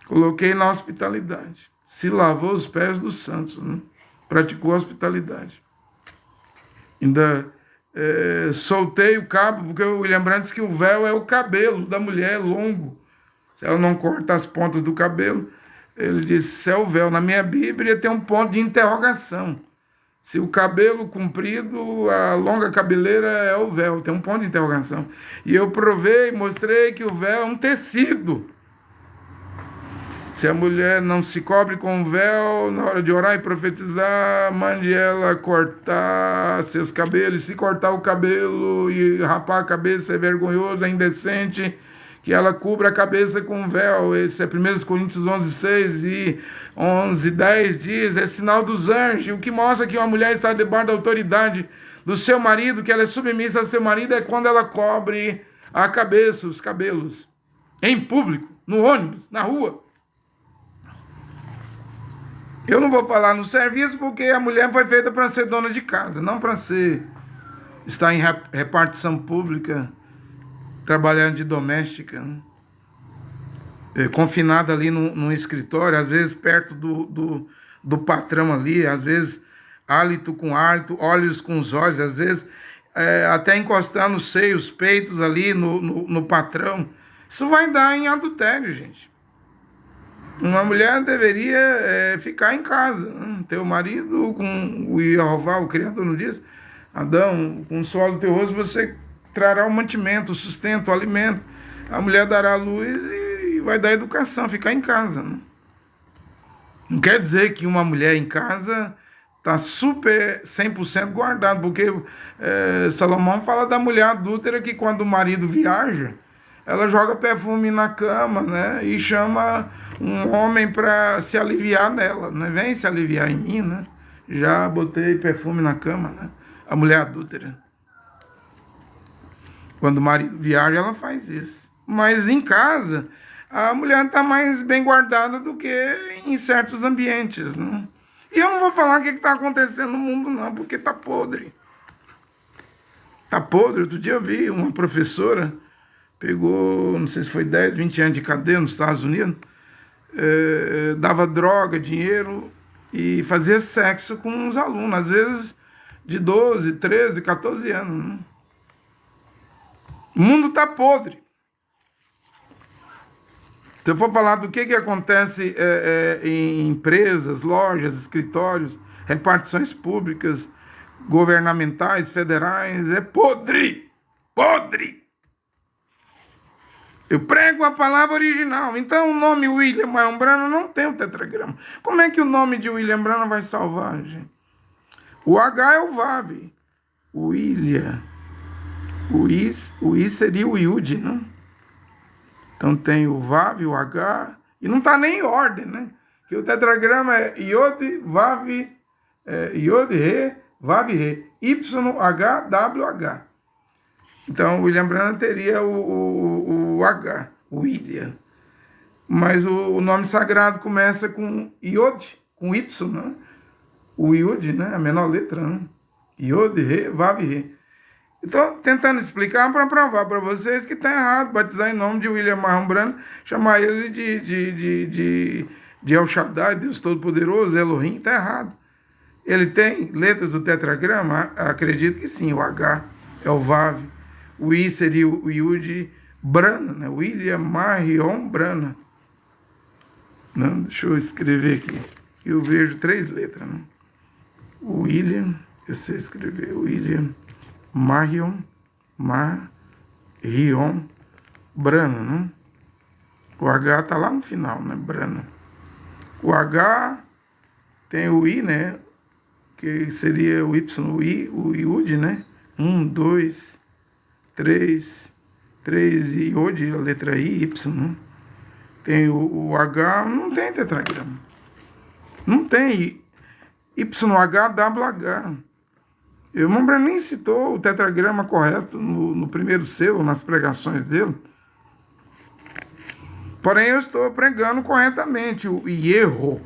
Coloquei na hospitalidade. Se lavou os pés dos santos, né? Praticou a hospitalidade. Ainda soltei o cabo, porque o William Branham disse que o véu é o cabelo da mulher, longo. Se ela não corta as pontas do cabelo, ele disse, se é o véu. Na minha Bíblia tem um ponto de interrogação. Se o cabelo comprido, a longa cabeleira é o véu, tem um ponto de interrogação. E eu provei, mostrei que o véu é um tecido. Se a mulher não se cobre com o véu, na hora de orar e profetizar, mande ela cortar seus cabelos. Se cortar o cabelo e rapar a cabeça é vergonhoso, é indecente, que ela cubra a cabeça com o véu. Esse é 1 Coríntios 11, 6 e 11, 10 diz, é sinal dos anjos. O que mostra que uma mulher está debaixo da autoridade do seu marido, que ela é submissa ao seu marido, é quando ela cobre a cabeça, os cabelos, em público, no ônibus, na rua. Eu não vou falar no serviço, porque a mulher foi feita para ser dona de casa, não para estar em repartição pública, trabalhando de doméstica, né? Confinada ali num escritório, às vezes perto do patrão ali, às vezes hálito com hálito, olhos com os olhos, às vezes até encostar nos seios, peitos ali no patrão. Isso vai dar em adultério, gente. Uma mulher deveria ficar em casa, né? Teu marido, com o Yehová, o Criador, não diz? Adão, com o suor do teu rosto você trará o mantimento, o sustento, o alimento. A mulher dará a luz e vai dar educação, ficar em casa, né? Não quer dizer que uma mulher em casa está super 100% guardada, porque Salomão fala da mulher adúltera que quando o marido viaja, ela joga perfume na cama, né? E chama um homem para se aliviar nela, né? Vem se aliviar em mim, né? Já botei perfume na cama, né? A mulher adúltera. Quando o marido viaja, ela faz isso. Mas em casa, a mulher está mais bem guardada do que em certos ambientes, né? E eu não vou falar o que está acontecendo no mundo, não, porque está podre. Está podre. Outro dia eu vi uma professora, pegou, não sei se foi 10, 20 anos de cadeia nos Estados Unidos, dava droga, dinheiro e fazia sexo com os alunos, às vezes de 12, 13, 14 anos. Né? O mundo está podre. Se eu for falar do que acontece em empresas, lojas, escritórios, repartições públicas, governamentais, federais, é podre! Podre! Eu prego a palavra original. Então o nome William Marlon Branham não tem o tetragrama. Como é que o nome de William Branham vai salvar, gente? O H é o Vav. O William. O I seria o Yud, né? Então tem o Vav, o H, e não está nem em ordem, né? Que o tetragrama é Yod, Vav, Yod, Re, Vav, Re, Y, H, W, H. Então, o William Branham teria o H, o William. Mas o nome sagrado começa com Yod, com Y, né? O Yud, né? A menor letra, né? Yod, Re, Vav, Re. Então, tentando explicar para provar para vocês que está errado batizar em nome de William Marlon Branham, chamar ele de El Shaddai, Deus Todo-Poderoso, Elohim, está errado. Ele tem letras do tetragrama? Acredito que sim. O H é o Vav. O I seria o Yud Branham, né? William Marion Branham. Não, deixa eu escrever aqui. Eu vejo 3 letras, né? William, eu sei escrever, William Marion Branham, né? O H tá lá no final, né? Branham. O H tem o I, né? Que seria o Y, o I, o Yud, né? 1, 2, 3 e Yod, a letra I, Y, né? Tem o H, não tem tetragrama. Não tem YHWH. O irmão Branham nem citou o tetragrama correto no primeiro selo, nas pregações dele. Porém, eu estou pregando corretamente. O Ierro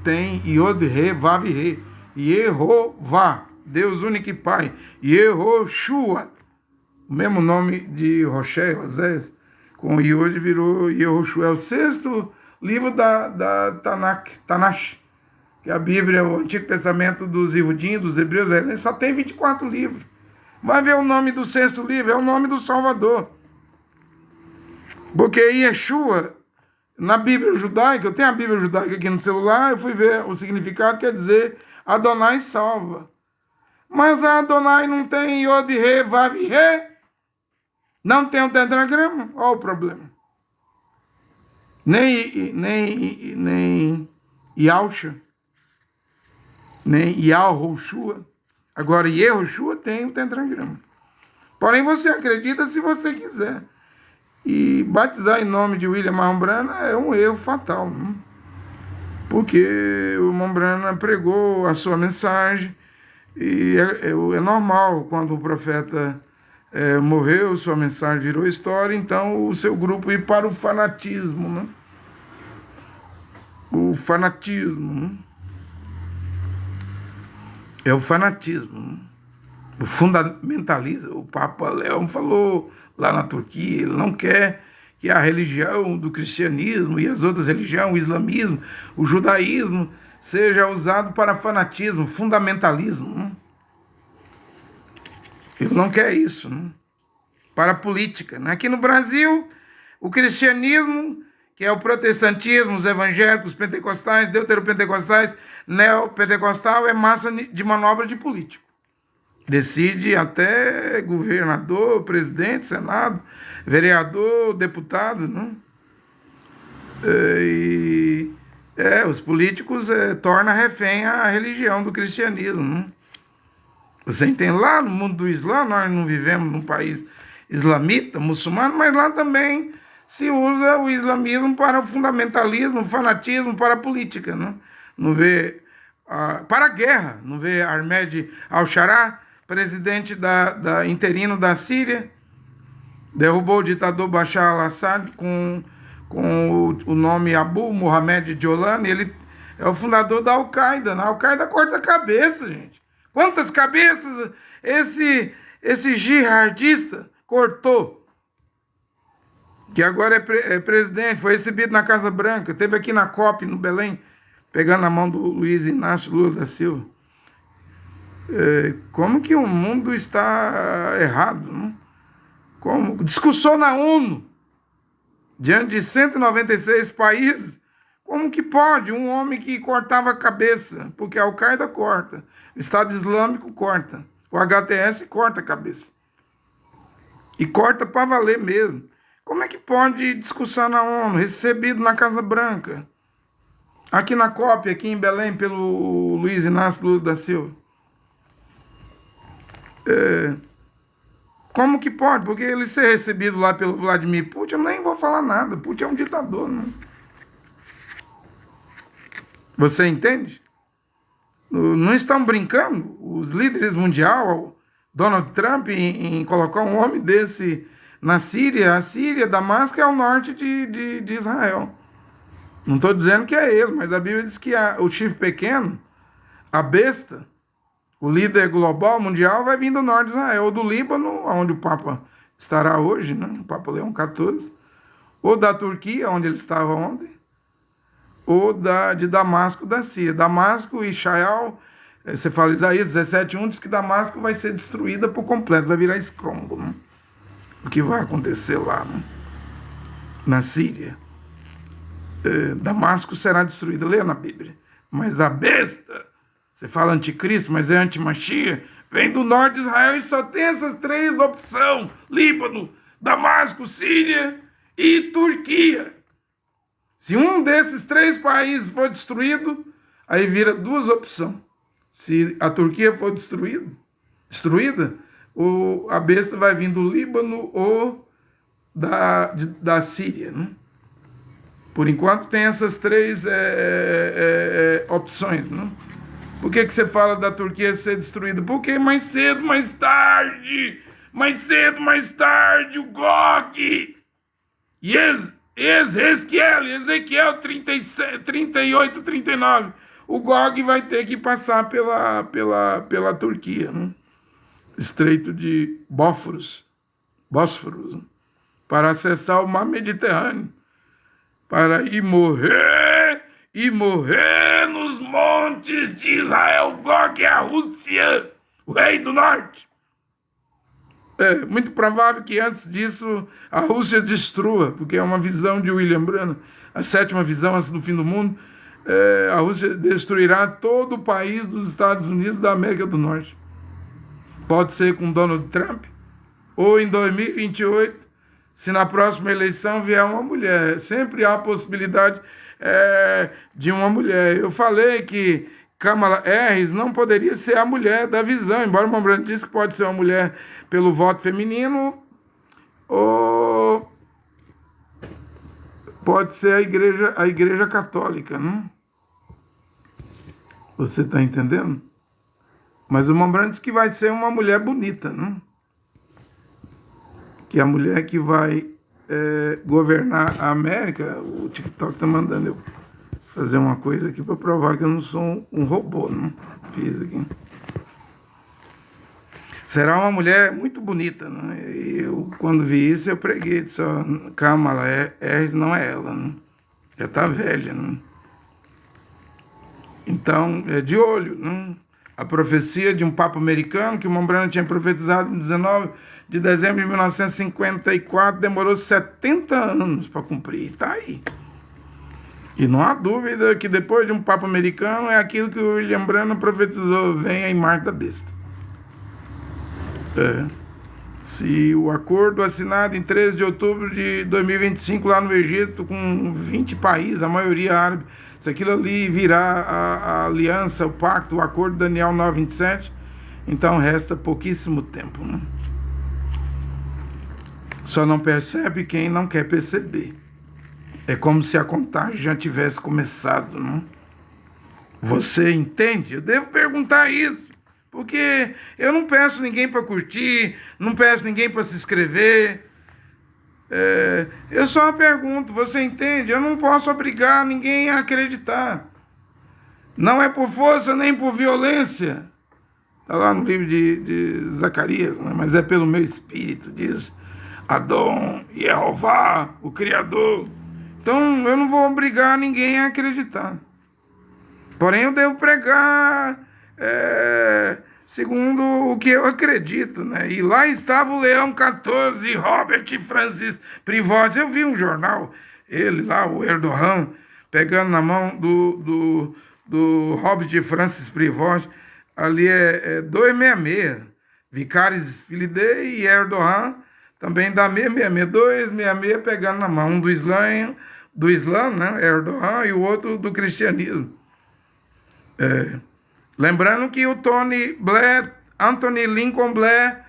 tem Yod, Re, Vav, Re. Yehová, Deus único e Pai. Yehoshua, o mesmo nome de Roché, Osés, com o Yod virou Yehoshua. É o 6º livro da Tanakh, que a Bíblia, o Antigo Testamento dos Iudim, dos Hebreus, ele só tem 24 livros. Vai ver o nome do 6º livro, é o nome do Salvador. Porque Yeshua, na Bíblia judaica, eu tenho a Bíblia judaica aqui no celular, eu fui ver o significado, quer dizer, Adonai salva. Mas a Adonai não tem Yod, Re, Vav, Re. Não tem o tetragrama. Olha o problema. Nem Yahusha. Nem Yahushua. Agora, Yehoshua tem o tetragrama. Porém, você acredita se você quiser. E batizar em nome de William Marlon Branham é um erro fatal. Né? Porque o irmão Branham pregou a sua mensagem. E é normal, quando o profeta morreu, sua mensagem virou história, então o seu grupo ir para o fanatismo. Né? O fanatismo. Né? É o fanatismo, né? O fundamentalismo. O Papa Leão falou lá na Turquia, ele não quer que a religião do cristianismo e as outras religiões, o islamismo, o judaísmo, seja usado para fanatismo, fundamentalismo. Né? Ele não quer isso, né? Para a política. Né? Aqui no Brasil, o cristianismo, que é o protestantismo, os evangélicos, pentecostais, deuteropentecostais, neopentecostal, é massa de manobra de político. Decide até governador, presidente, senado, vereador, deputado, né? Os políticos tornam refém a religião do cristianismo. Né? Você entende? Lá no mundo do Islã, nós não vivemos num país islamita, muçulmano, mas lá também se usa o islamismo para o fundamentalismo, o fanatismo, para a política. Né? Não vê, para a guerra. Não vê Ahmed al-Sharaa, presidente interino da Síria, derrubou o ditador Bashar al-Assad com com o nome Abu Mohamed Jolani, ele é o fundador da Al-Qaeda. A Al-Qaeda corta a cabeça, gente. Quantas cabeças esse jihadista cortou? Que agora é presidente, foi recebido na Casa Branca, esteve aqui na COP, no Belém, pegando a mão do Luiz Inácio Lula da Silva. Como que o mundo está errado, não? Como? Discussão na ONU, diante de 196 países, como que pode um homem que cortava a cabeça? Porque a Al-Qaeda corta, o Estado Islâmico corta, o HTS corta a cabeça. E corta para valer mesmo. Como é que pode discussão na ONU, recebido na Casa Branca, aqui na COP, aqui em Belém, pelo Luiz Inácio Lula da Silva? Como que pode? Porque ele ser recebido lá pelo Vladimir Putin, eu nem vou falar nada. Putin é um ditador, não? Você entende? Não estão brincando os líderes mundial, Donald Trump, em colocar um homem desse na Síria. A Síria, Damasco, é o norte de Israel. Não estou dizendo que é ele, mas a Bíblia diz que o chifre pequeno, a besta, o líder global, mundial, vai vir do norte de Israel, ou do Líbano, onde o Papa estará hoje, né? O Papa Leão XIV, ou da Turquia, onde ele estava ontem, ou de Damasco, da Síria. Damasco e Shaal, você fala Isaías 17:1, diz que Damasco vai ser destruída por completo, vai virar escrombo, né? O que vai acontecer lá, né? Na Síria. Damasco será destruída, leia na Bíblia. Mas a besta, você fala anticristo, mas é antimachia, vem do norte de Israel e só tem essas três opções: Líbano, Damasco, Síria e Turquia. Se um desses três países for destruído, aí vira duas opções. Se a Turquia for destruída, a besta vai vir do Líbano ou da Síria, né? Por enquanto tem essas três opções, né? Por que você fala da Turquia ser destruída? Porque mais cedo, mais tarde, o Gog e Ezequiel 38, 39, o Gog vai ter que passar pela Turquia, né? Estreito de Bósforos, né? Para acessar o mar Mediterrâneo, para ir morrer nos montes de Israel. Gog é a Rússia, o rei do norte. É muito provável que antes disso a Rússia destrua, porque é uma visão de William Branham, a sétima visão antes do fim do mundo. A Rússia destruirá todo o país dos Estados Unidos da América do Norte. Pode ser com Donald Trump, ou em 2028, se na próxima eleição vier uma mulher. Sempre há a possibilidade de uma mulher. Eu falei que Kamala Harris não poderia ser a mulher da visão, embora o Mombrano disse que pode ser uma mulher pelo voto feminino, ou pode ser a igreja católica, né? Você está entendendo? Mas o Mombrano disse que vai ser uma mulher bonita, né? Que é a mulher que vai governar a América. O TikTok está mandando eu fazer uma coisa aqui para provar que eu não sou um robô, não? Fiz aqui. Será uma mulher muito bonita, né? E eu, quando vi isso, eu preguei, disse, ó, Kamala Harris não é ela, né? Já está velha, né? Então, é de olho, né? A profecia de um papa americano, que o Mombrano tinha profetizado em 19 de dezembro de 1954, demorou 70 anos para cumprir. Está aí. E não há dúvida que depois de um papa americano é aquilo que o William Branham profetizou: vem a imagem da besta. Se o acordo assinado em 13 de outubro de 2025 lá no Egito com 20 países, a maioria árabe, se aquilo ali virar a aliança, o pacto, o acordo de Daniel 9:27, então resta pouquíssimo tempo, né? Só não percebe quem não quer perceber. É como se a contagem já tivesse começado, não? Você entende? Eu devo perguntar isso, porque eu não peço ninguém para curtir, não peço ninguém para se inscrever. Eu só pergunto, você entende? Eu não posso obrigar ninguém a acreditar. Não é por força nem por violência. Está lá no livro de Zacarias, né? Mas é pelo meu espírito, diz Adão, Jeová, o Criador. Então eu não vou obrigar ninguém a acreditar. Porém eu devo pregar segundo o que eu acredito, né? E lá estava o Leão 14, Robert Francis Prevost. Eu vi um jornal, ele lá, o Erdogan, pegando na mão do Robert Francis Prevost. Ali é 266, Vicaris Filidae e Erdogan também dá 666, 266 pegando na mão, um do Islã, né, Erdogan, e o outro do cristianismo. Lembrando que o Anthony Lincoln Blair,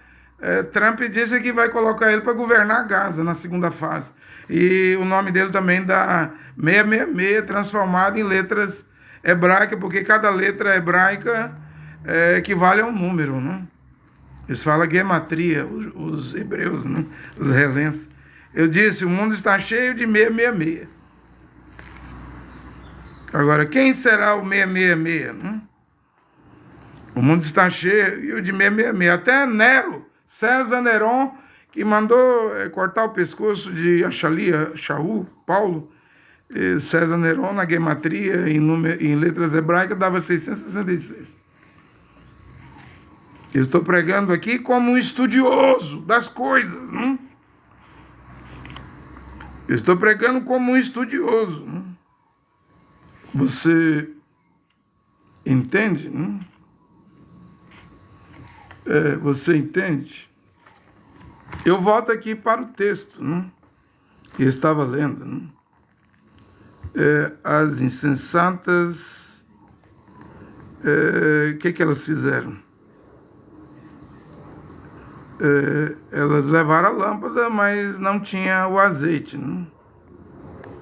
Trump disse que vai colocar ele para governar Gaza na segunda fase. E o nome dele também dá 666, transformado em letras hebraicas, porque cada letra hebraica equivale a um número, né? Eles falam gematria, os hebreus, né? Os israelenses. Eu disse, o mundo está cheio de 666. Agora, quem será o 666? Né? O mundo está cheio de 666. Até Nero, César Neron, que mandou cortar o pescoço de Achalia, Shaul, Paulo, César Neron, na gematria, em letras hebraicas, dava 666. Eu estou pregando aqui como um estudioso das coisas, não? Eu estou pregando como um estudioso, não? Você entende, não? Você entende? Eu volto aqui para o texto, não? Que eu estava lendo, não? As insensatas, o que elas fizeram? Elas levaram a lâmpada, mas não tinha o azeite,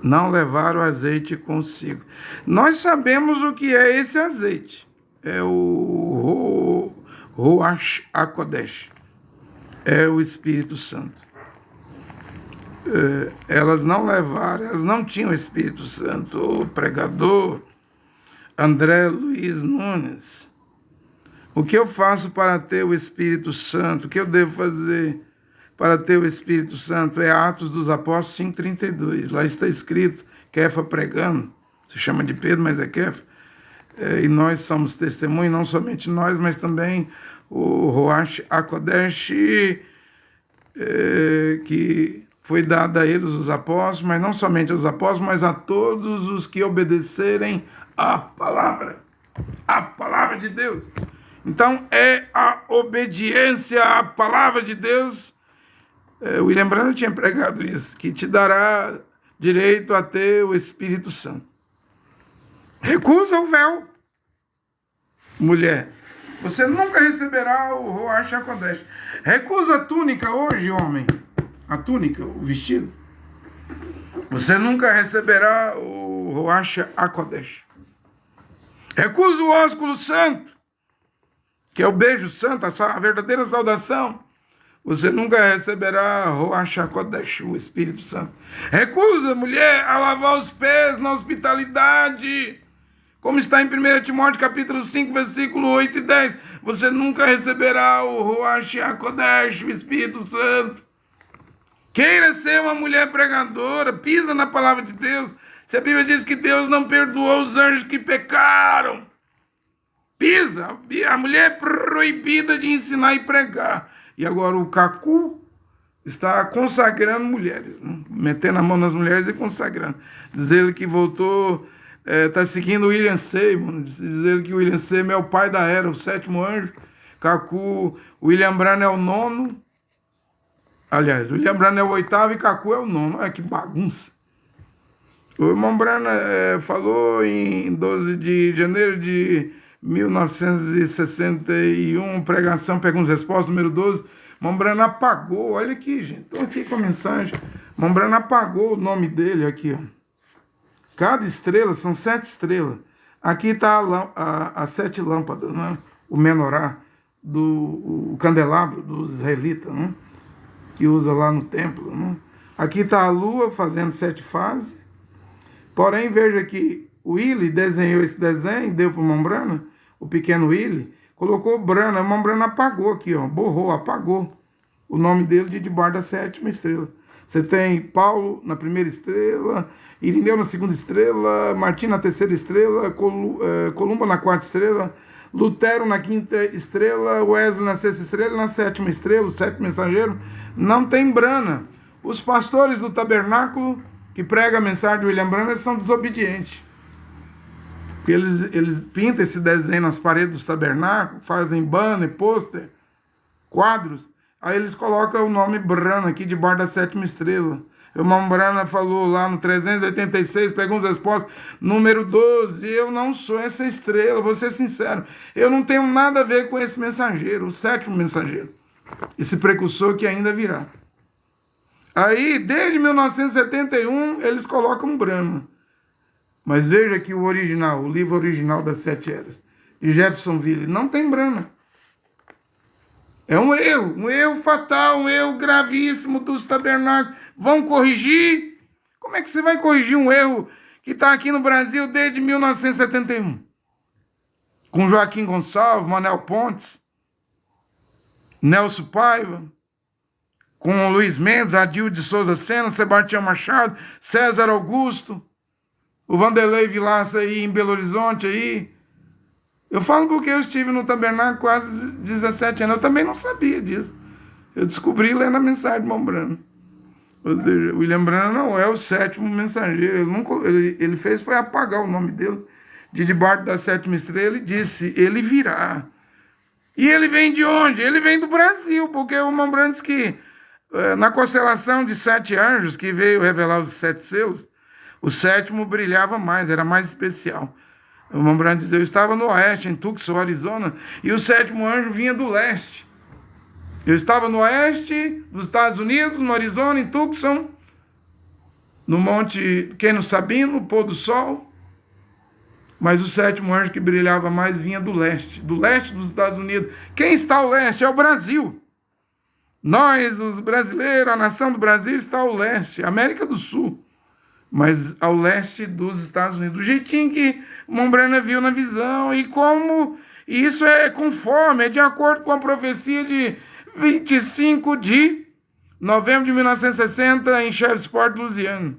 não levaram o azeite consigo. Nós sabemos o que é esse azeite. É o Ruach HaKodesh, é o Espírito Santo. Elas não levaram, elas não tinham o Espírito Santo. O pregador André Luiz Nunes, o que eu faço para ter o Espírito Santo? O que eu devo fazer para ter o Espírito Santo? É Atos dos Apóstolos 5,32. Lá está escrito, Kefa pregando, se chama de Pedro, mas é Kefa. E nós somos testemunhos, não somente nós, mas também o Ruach HaKodesh, que foi dado a eles, os apóstolos, mas não somente aos apóstolos, mas a todos os que obedecerem à palavra de Deus. Então, é a obediência à palavra de Deus. William Branham tinha pregado isso, que te dará direito a ter o Espírito Santo. Recusa o véu, mulher. Você nunca receberá o Ruach HaKodesh. Recusa a túnica hoje, homem. A túnica, o vestido. Você nunca receberá o Ruach HaKodesh. Recusa o ósculo santo, que é o beijo santo, a verdadeira saudação. Você nunca receberá Ruach HaKodesh, o Espírito Santo. Recusa, mulher, a lavar os pés na hospitalidade, como está em 1 Timóteo capítulo 5, versículo 8 e 10. Você nunca receberá o Ruach HaKodesh, o Espírito Santo. Queira ser uma mulher pregadora, pisa na palavra de Deus. Se a Bíblia diz que Deus não perdoou os anjos que pecaram, pisa. A mulher é proibida de ensinar e pregar. E agora o Cacu está consagrando mulheres, né? Metendo a mão nas mulheres e consagrando. Diz ele que voltou, está seguindo o William Seymour. Diz ele que o William Seymour é o pai da era, o 7º anjo. Cacu, William Branham é o 9º. Aliás, William Branham é o 8º e Cacu é o 9º. Olha que bagunça. O irmão Branham falou em 12 de janeiro de 1961, pregação, perguntas e respostas, número 12. Irmão Branham apagou, olha aqui, gente, estou aqui com a mensagem. Irmão Branham apagou o nome dele aqui, ó. Cada estrela, são 7 estrelas. Aqui está as 7 lâmpadas, né? O menorá, o candelabro dos israelitas, né? Que usa lá no templo, né? Aqui está a Lua fazendo 7 fases. Porém, veja que o Willi desenhou esse desenho, deu para o Mombrana, o pequeno Willi, colocou Brana, o Mombrana apagou aqui, ó, borrou, apagou o nome dele de debaixo da 7ª estrela. Você tem Paulo na 1ª estrela, Irineu na 2ª estrela, Martim na 3ª estrela, Columba na 4ª estrela, Lutero na 5ª estrela, Wesley na 6ª estrela e na 7ª estrela, o 7º mensageiro. Não tem Brana. Os pastores do tabernáculo que pregam a mensagem de William Branham são desobedientes. Porque eles pintam esse desenho nas paredes dos tabernáculos, fazem banner, pôster, quadros. Aí eles colocam o nome Branham aqui debaixo da 7ª estrela. O irmão Branham falou lá no 386, pegou uns respostas, número 12, eu não sou essa estrela, vou ser sincero. Eu não tenho nada a ver com esse mensageiro, o 7º mensageiro. Esse precursor que ainda virá. Aí, desde 1971, eles colocam Brahma. Mas veja que o original, o livro original das 7 eras, de Jeffersonville, não tem Brahma. É um erro fatal, um erro gravíssimo dos tabernáculos. Vão corrigir? Como é que você vai corrigir um erro que está aqui no Brasil desde 1971? Com Joaquim Gonçalves, Manuel Pontes, Nelson Paiva, com Luiz Mendes, Adil de Souza Sena, Sebastião Machado, César Augusto, o Vanderlei Vilaça aí em Belo Horizonte aí. Eu falo porque eu estive no tabernáculo quase 17 anos. Eu também não sabia disso. Eu descobri lendo a mensagem de Mombrana. Ou seja, William Branham não é o 7º mensageiro. Ele fez foi apagar o nome dele de debaixo da 7ª estrela e disse, ele virá. E ele vem de onde? Ele vem do Brasil, porque o Mombrana disse que na constelação de 7 anjos, que veio revelar os 7 selos, o 7º brilhava mais, era mais especial. O Mombrana diz, eu estava no oeste, em Tucson, Arizona, e o 7º anjo vinha do leste. Eu estava no oeste dos Estados Unidos, no Arizona, em Tucson, no Monte Queno Sabino, pôr do sol. Mas o 7º anjo que brilhava mais vinha do leste dos Estados Unidos. Quem está ao leste? É o Brasil. Nós, os brasileiros, a nação do Brasil está ao leste, América do Sul, mas ao leste dos Estados Unidos. Do jeitinho que Mombrana viu na visão e como isso é conforme, é de acordo com a profecia de 25 de novembro de 1960 em Shreveport, Louisiana,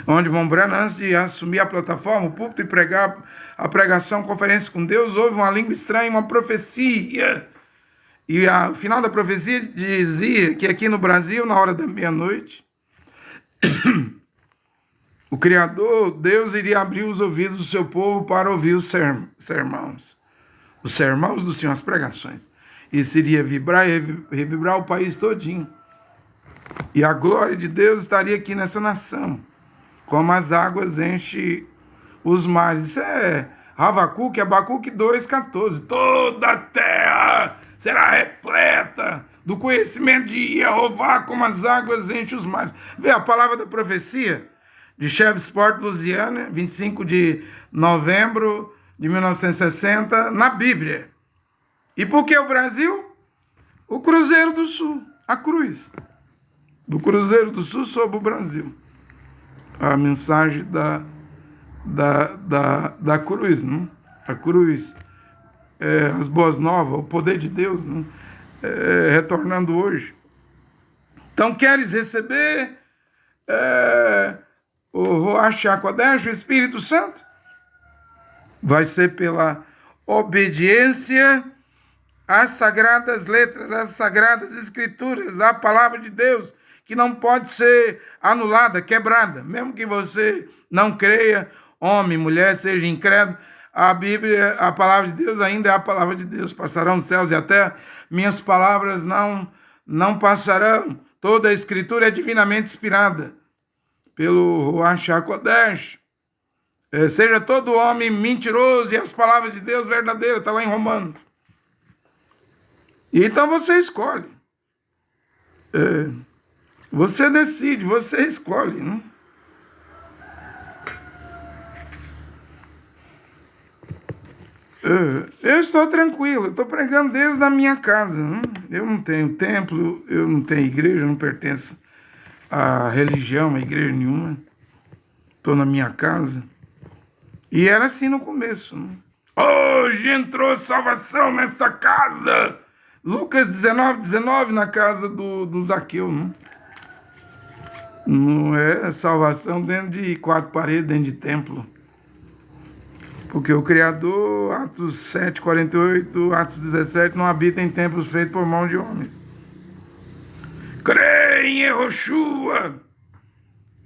onde Mombrana, antes de assumir a plataforma, o púlpito e pregar a pregação, conferência com Deus, houve uma língua estranha, uma profecia. E o final da profecia dizia que aqui no Brasil, na hora da meia-noite, o Criador, Deus, iria abrir os ouvidos do seu povo para ouvir os sermãos do Senhor, as pregações. Isso iria vibrar e revibrar o país todinho. E a glória de Deus estaria aqui nessa nação, como as águas enchem os mares. Isso é Abacuque 2,14. Toda a terra será repleta do conhecimento de Jeová, como as águas enchem os mares. Vê a palavra da profecia de Shreveport, Louisiana, 25 de novembro de 1960, na Bíblia. E por que o Brasil? O Cruzeiro do Sul, a cruz do Cruzeiro do Sul sobre o Brasil. A mensagem da cruz, não? A cruz, as boas novas, o poder de Deus, não? Retornando hoje. Então, queres receber o Ruach HaKodesh, o Espírito Santo? Vai ser pela obediência às sagradas letras, às sagradas escrituras, à palavra de Deus, que não pode ser anulada, quebrada. Mesmo que você não creia, homem, mulher, seja incrédulo, a Bíblia, a palavra de Deus ainda é a palavra de Deus. Passarão os céus e a terra, minhas palavras não passarão. Toda a escritura é divinamente inspirada pelo Ruach HaKodesh. Seja todo homem mentiroso e as palavras de Deus verdadeiras, está lá em Romanos. E então você escolhe. Você decide, você escolhe, não? Eu estou tranquilo, eu estou pregando desde a minha casa, não? Eu não tenho templo, eu não tenho igreja, eu não pertenço a religião, a igreja nenhuma. Estou na minha casa. E era assim no começo, né? Hoje entrou salvação nesta casa. Lucas 19:19 na casa do Zaqueu, né? Não é salvação dentro de quatro paredes, dentro de templo. Porque o Criador, Atos 7:48, Atos 17, não habita em templos feitos por mãos de homens. Crê em Yehoshua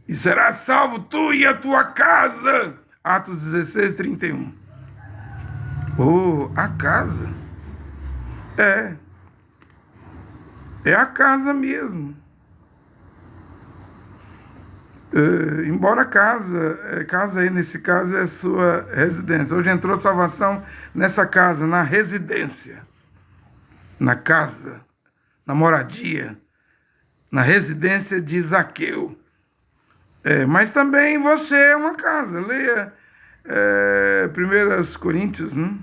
e serás salvo tu e a tua casa. Atos 16:31. Oh, a casa. É a casa mesmo. Embora casa aí nesse caso é a sua residência. Hoje entrou salvação nessa casa, na residência, na casa, na moradia, na residência de Zaqueu. Mas também você é uma casa. Leia 1 Coríntios, né?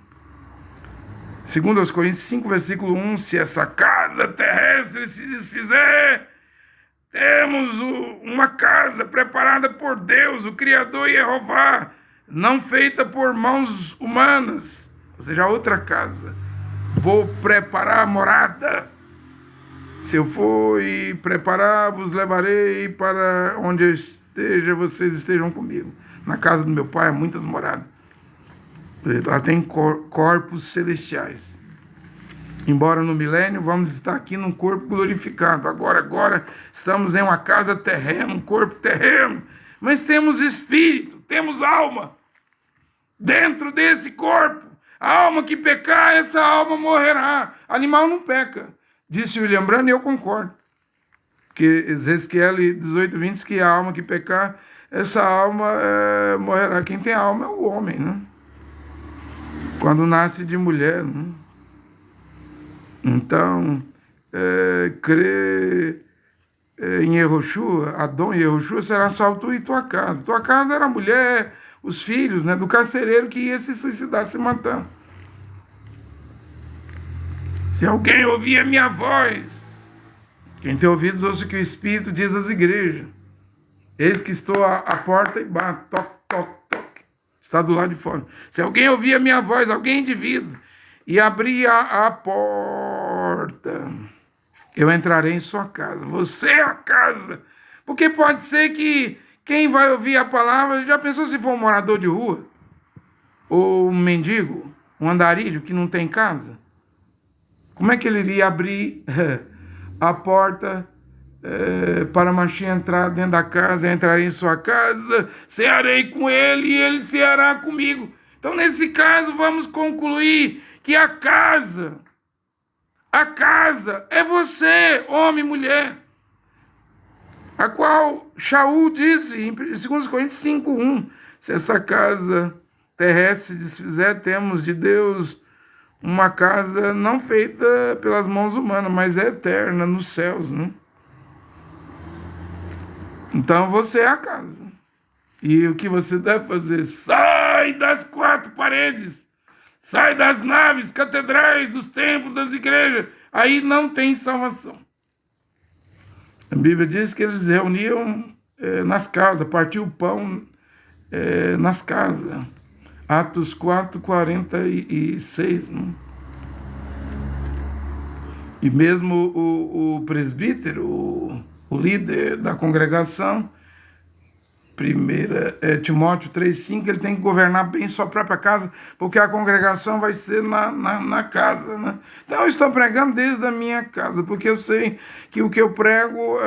2 Coríntios 5, versículo 1. Se essa casa terrestre se desfizer, temos uma casa preparada por Deus, o Criador Jeová, não feita por mãos humanas, ou seja, outra casa. Vou preparar morada. Se eu for e preparar, vos levarei para onde eu esteja, vocês estejam comigo. Na casa do meu pai há muitas moradas. Lá tem corpos celestiais. Embora no milênio vamos estar aqui num corpo glorificado. Agora estamos em uma casa terrena, um corpo terreno. Mas temos espírito, temos alma. Dentro desse corpo, a alma que pecar, essa alma morrerá. Animal não peca. Disse William Branham e eu concordo. Que Ezequiel 18:20 diz que a alma que pecar, essa alma morrerá. Quem tem alma é o homem, né? Quando nasce de mulher, né? Então, crer em Yehoshua, Adão e Yehoshua, será salvo tu e tua casa. Tua casa era a mulher, os filhos, né, do carcereiro que ia se suicidar, se matando. Se alguém ouvir a minha voz, quem tem ouvidos, ouça o que o Espírito diz às igrejas. Eis que estou à porta e bato, toque, toque, toque. Está do lado de fora. Se alguém ouvir a minha voz, alguém indivíduo, e abrir a porta, eu entrarei em sua casa. Você é a casa. Porque pode ser que quem vai ouvir a palavra, já pensou se for um morador de rua? Ou um mendigo, um andarilho que não tem casa? Como é que ele iria abrir a porta para a machinha entrar dentro da casa? Entrarei em sua casa, cearei com ele e ele ceará comigo. Então, nesse caso, vamos concluir que a casa é você, homem e mulher, a qual Shaul disse em 2 Coríntios 5:1, se essa casa terrestre se desfizer, temos de Deus uma casa não feita pelas mãos humanas, mas é eterna nos céus, né? Então você é a casa. E o que você deve fazer? Sai das quatro paredes. Sai das naves, catedrais, dos templos, das igrejas. Aí não tem salvação. A Bíblia diz que eles reuniam nas casas, partiam o pão nas casas. Atos 4:46. Né? E mesmo o presbítero, o líder da congregação, 1 Timóteo 3:5, ele tem que governar bem sua própria casa, porque a congregação vai ser na casa, né? Então eu estou pregando desde a minha casa, porque eu sei que o que eu prego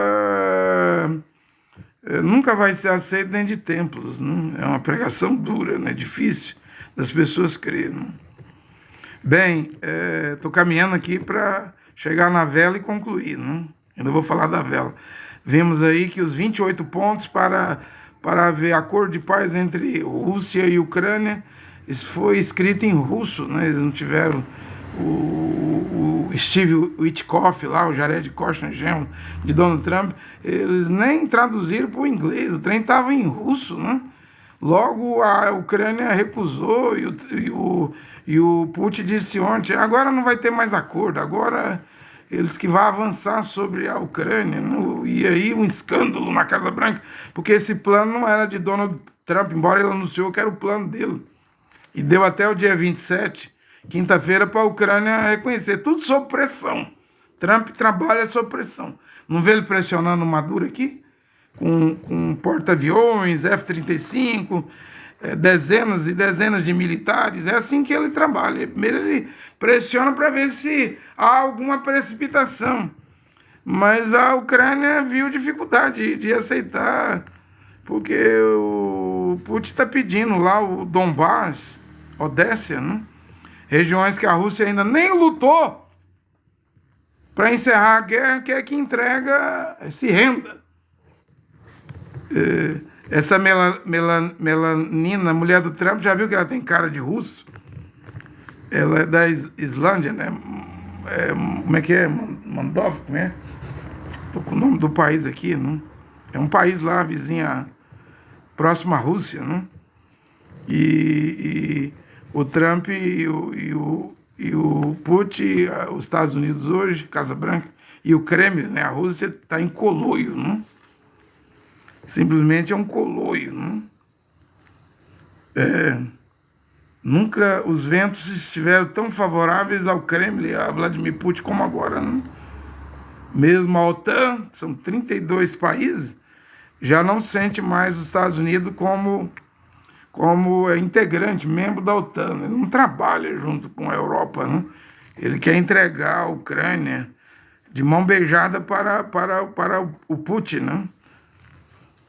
nunca vai ser aceito dentro de templos, né? É uma pregação dura, né? Difícil das pessoas crerem. Né? Bem, estou caminhando aqui para chegar na vela e concluir, né? Ainda vou falar da vela. Vimos aí que os 28 pontos para haver acordo de paz entre Rússia e Ucrânia, isso foi escrito em russo, né? Eles não tiveram o Steve Witkoff lá, o Jared Kushner, genro de Donald Trump, eles nem traduziram para o inglês, o trem estava em russo, né? Logo a Ucrânia recusou e o Putin disse ontem, agora não vai ter mais acordo, agora eles que vão avançar sobre a Ucrânia, e aí um escândalo na Casa Branca, porque esse plano não era de Donald Trump, embora ele anunciou que era o plano dele. E deu até o dia 27, quinta-feira, para a Ucrânia reconhecer. Tudo sob pressão. Trump trabalha sob pressão. Não vê ele pressionando o Maduro aqui? Com porta-aviões, F-35, dezenas e dezenas de militares. É assim que ele trabalha. Primeiro ele pressiona para ver se há alguma precipitação. Mas a Ucrânia viu dificuldade de aceitar, porque o Putin está pedindo lá o Donbass, Odessa, né? Regiões que a Rússia ainda nem lutou para encerrar a guerra, quer que entrega, se renda. Essa Melanina, mulher do Trump, já viu que ela tem cara de russo? Ela é da Islândia, né? Como é que é? Mandov, como é? Tô com o nome do país aqui, né? É um país lá, vizinha, próximo à Rússia, né? E o Trump e o Putin, os Estados Unidos hoje, Casa Branca, e o Kremlin, né? A Rússia está em coloio, né? Simplesmente é um coloio, né? Nunca os ventos estiveram tão favoráveis ao Kremlin, a Vladimir Putin, como agora, né? Mesmo a OTAN, que são 32 países, já não sente mais os Estados Unidos como integrante, membro da OTAN. Ele não trabalha junto com a Europa, né? Ele quer entregar a Ucrânia de mão beijada para o Putin, né?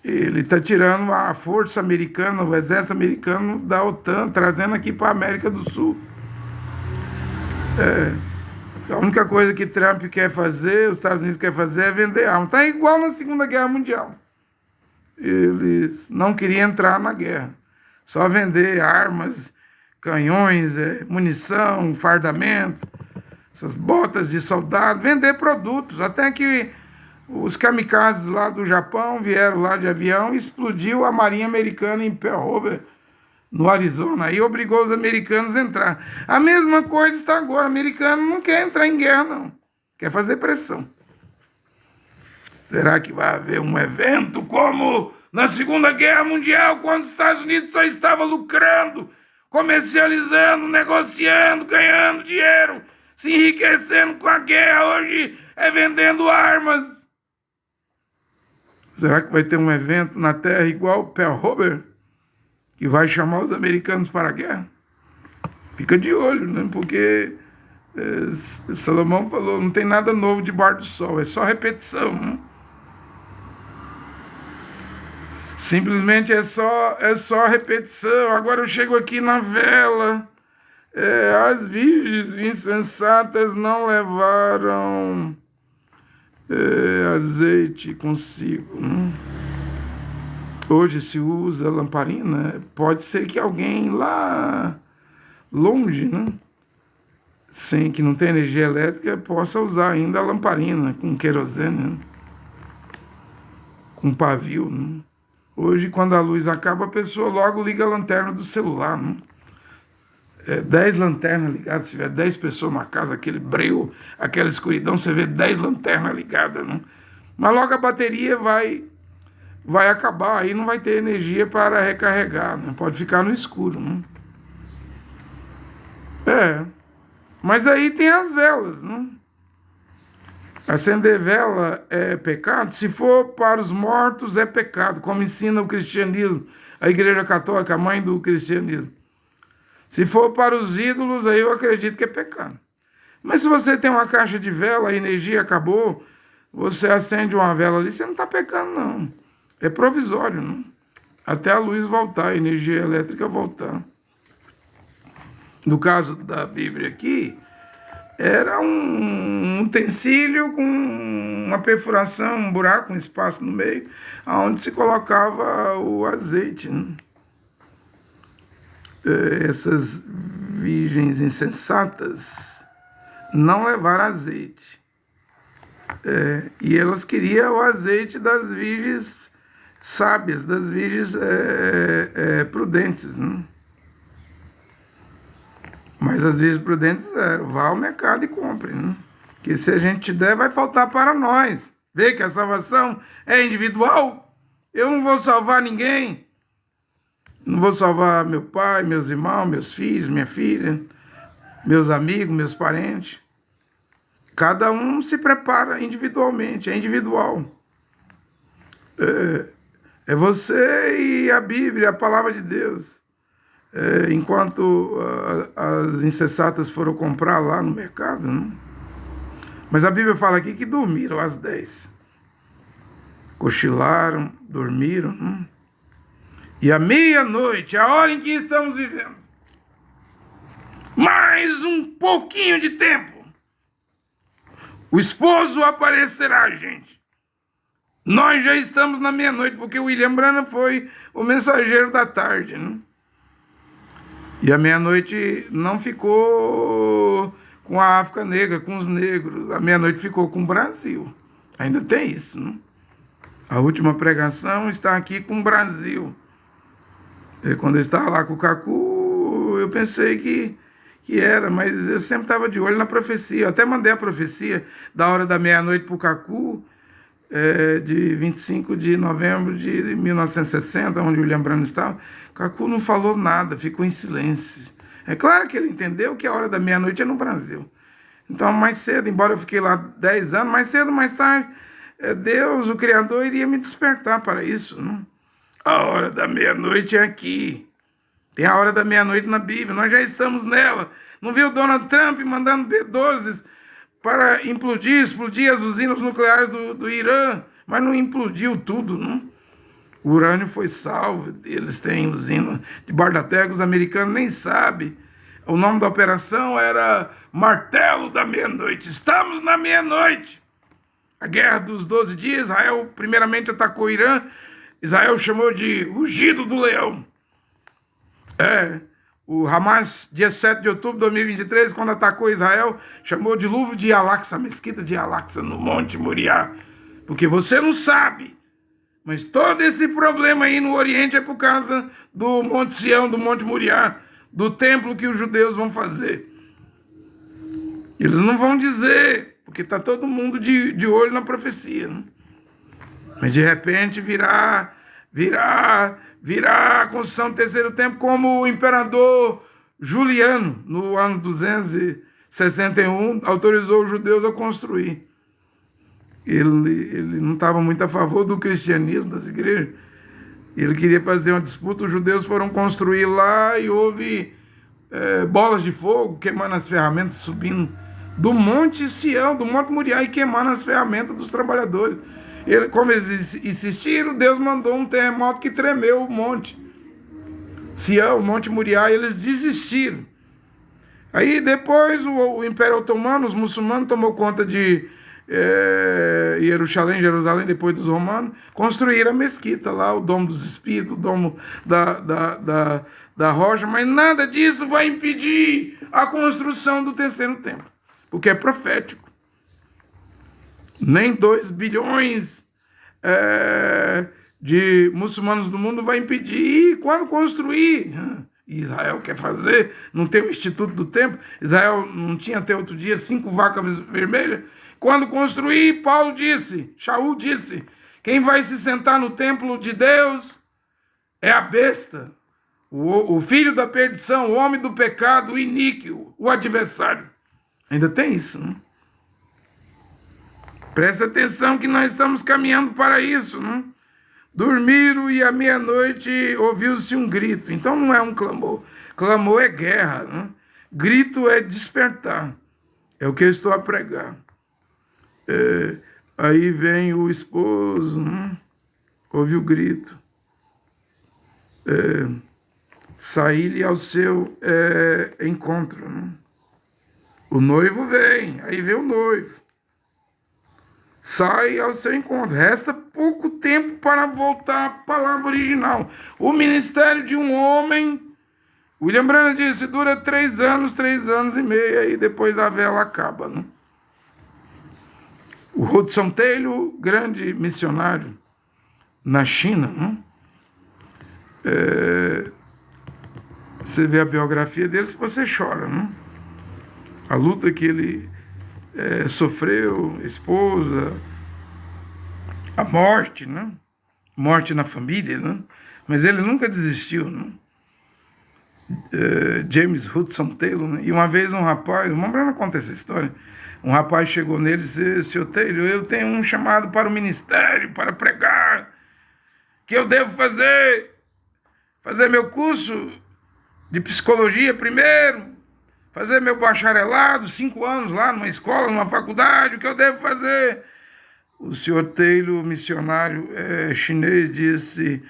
Ele está tirando a força americana, o exército americano da OTAN, trazendo aqui para a América do Sul. A única coisa que Trump quer fazer, os Estados Unidos quer fazer, é vender arma. Está igual na Segunda Guerra Mundial. Eles não queriam entrar na guerra. Só vender armas, canhões, munição, fardamento, essas botas de soldado, vender produtos. Até que os kamikazes lá do Japão vieram lá de avião e explodiu a marinha americana em Pearl Harbor, no Arizona, e obrigou os americanos a entrar. A mesma coisa está agora. O americano não quer entrar em guerra, não. Quer fazer pressão. Será que vai haver um evento como na Segunda Guerra Mundial, quando os Estados Unidos só estavam lucrando, comercializando, negociando, ganhando dinheiro, se enriquecendo com a guerra? Hoje é vendendo armas. Será que vai ter um evento na Terra igual Pearl Harbor, que vai chamar os americanos para a guerra? Fica de olho, né? Porque Salomão falou, não tem nada novo debaixo do sol, é só repetição, né? Simplesmente é só repetição. Agora eu chego aqui na vela. As virgens insensatas não levaram azeite consigo, né? Hoje se usa lamparina. Pode ser que alguém lá longe, né, sem que não tenha energia elétrica, possa usar ainda a lamparina com querosene, né, com pavio, né? Hoje, quando a luz acaba, a pessoa logo liga a lanterna do celular, né? 10 lanternas ligadas, se tiver 10 pessoas na casa, aquele breu, aquela escuridão, você vê 10 lanternas ligadas, né? Mas logo a bateria vai acabar, aí não vai ter energia para recarregar, né? Pode ficar no escuro, né? Mas aí tem as velas, né? Acender vela é pecado? Se for para os mortos, é pecado, como ensina o cristianismo, a Igreja Católica, a mãe do cristianismo. Se for para os ídolos, aí eu acredito que é pecado. Mas se você tem uma caixa de vela, a energia acabou, você acende uma vela ali, você não está pecando, não. É provisório, não? Até a luz voltar, a energia elétrica voltar. No caso da Bíblia aqui, era um utensílio com uma perfuração, um buraco, um espaço no meio, onde se colocava o azeite, né? Essas virgens insensatas não levaram azeite. E elas queriam o azeite das virgens sábias, das virgens prudentes, né? Mas as virgens prudentes vá ao mercado e compre, né? que se a gente der, vai faltar para nós. Vê que a salvação é individual. Eu não vou salvar ninguém. Não vou salvar meu pai, meus irmãos, meus filhos, minha filha, meus amigos, meus parentes. Cada um se prepara individualmente, é individual. É você e a Bíblia, a palavra de Deus. Enquanto as insensatas foram comprar lá no mercado, né? Mas a Bíblia fala aqui que dormiram às 10. Cochilaram, dormiram, né? E à meia-noite, a hora em que estamos vivendo, mais um pouquinho de tempo, o esposo aparecerá, gente. Nós já estamos na meia-noite, porque o William Branham foi o mensageiro da tarde, né? E a meia-noite não ficou com a África Negra, com os negros. A meia-noite ficou com o Brasil. Ainda tem isso, né? A última pregação está aqui com o Brasil. E quando eu estava lá com o Cacu, eu pensei que era, mas eu sempre estava de olho na profecia. Eu até mandei a profecia da hora da meia-noite para o Cacu, de 25 de novembro de 1960, onde o William Branham estava. O Cacu não falou nada, ficou em silêncio. É claro que ele entendeu que a hora da meia-noite é no Brasil. Então, mais cedo, embora eu fiquei lá 10 anos, mais cedo, mais tarde, Deus, o Criador, iria me despertar para isso, né? A hora da meia-noite é aqui. Tem a hora da meia-noite na Bíblia. Nós já estamos nela. Não viu Donald Trump mandando B-12 para explodir as usinas nucleares do Irã? Mas não implodiu tudo, não? O urânio foi salvo. Eles têm usina debaixo da terra, os americanos nem sabem. O nome da operação era Martelo da Meia-Noite. Estamos na meia-noite. A guerra dos 12 dias, Israel primeiramente atacou o Irã. Israel chamou de rugido do leão. O Hamas, dia 7 de outubro de 2023, quando atacou Israel, chamou de dilúvio de Al-Aqsa, a mesquita de Al-Aqsa, no Monte Moriá. Porque você não sabe, mas todo esse problema aí no Oriente é por causa do Monte Sião, do Monte Moriá, do templo que os judeus vão fazer. Eles não vão dizer, porque está todo mundo de olho na profecia, né? Mas de repente virá a construção do terceiro templo, como o imperador Juliano, no ano 261, autorizou os judeus a construir. Ele não estava muito a favor do cristianismo, das igrejas. Ele queria fazer uma disputa, os judeus foram construir lá e houve bolas de fogo queimando as ferramentas, subindo do Monte Sião, do Monte Moriá, e queimando as ferramentas dos trabalhadores. Como eles insistiram, Deus mandou um terremoto que tremeu o monte Sião, o Monte Moriá, e eles desistiram. Aí depois o Império Otomano, os muçulmanos, tomou conta de Jerusalém, depois dos romanos, construíram a mesquita lá, o Domo dos Espíritos, o Domo da Rocha, mas nada disso vai impedir a construção do terceiro templo, porque é profético. Nem 2 bilhões de muçulmanos do mundo vai impedir. E quando construir, Israel quer fazer, não tem o Instituto do Templo, Israel não tinha até outro dia 5 vacas vermelhas. Quando construir, Shaul disse, quem vai se sentar no templo de Deus é a besta, o filho da perdição, o homem do pecado, o iníquo, o adversário. Ainda tem isso, né? Presta atenção que nós estamos caminhando para isso, né? Dormiram e à meia-noite ouviu-se um grito. Então não é um clamor. Clamor é guerra, né? Grito é despertar. É o que eu estou a pregar. Aí vem o esposo, né? Ouve o grito. Sair-lhe ao seu encontro, né? O noivo vem, aí vem o noivo. Sai ao seu encontro. Resta pouco tempo para voltar à palavra original. O ministério de um homem, William Branham disse, dura 3 anos e meio, e depois a vela acaba, né? O Hudson Taylor, grande missionário na China, né? Você vê a biografia dele, você chora, né? A luta que ele sofreu, esposa, a morte, né? Morte na família, né? Mas ele nunca desistiu, né? James Hudson Taylor, né? E uma vez um rapaz, o Mambrana conta essa história, um rapaz chegou nele e disse: Senhor Taylor, eu tenho um chamado para o ministério, para pregar, que eu devo fazer meu curso de psicologia primeiro, fazer meu bacharelado, 5 anos lá numa escola, numa faculdade, o que eu devo fazer? O senhor Taylor, missionário chinês, disse: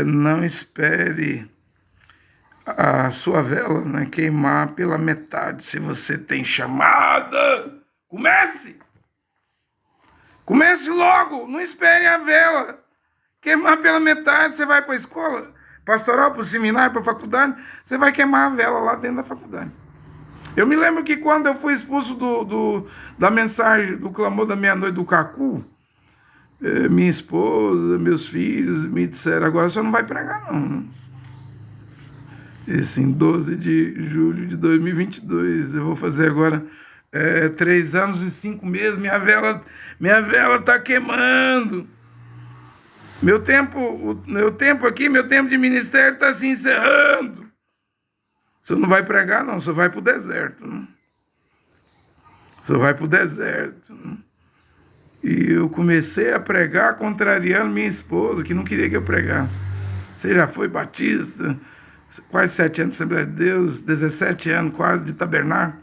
não espere a sua vela, né, queimar pela metade. Se você tem chamada, comece logo, não espere a vela queimar pela metade. Você vai para a escola pastoral, para o seminário, para a faculdade, você vai queimar a vela lá dentro da faculdade. Eu me lembro que quando eu fui expulso da mensagem, do clamor da meia-noite do Cacu, minha esposa, meus filhos me disseram: agora você não vai pregar não. Isso em 12 de julho de 2022. Eu vou fazer agora 3 anos e 5 meses. Minha vela está queimando. Meu tempo aqui, meu tempo de ministério está se encerrando. Você não vai pregar, não. Você vai para o deserto. Né? Você vai para o deserto. Né? E eu comecei a pregar contrariando minha esposa, que não queria que eu pregasse. Você já foi batista, quase 7 anos de Assembleia de Deus, 17 anos quase de tabernáculo,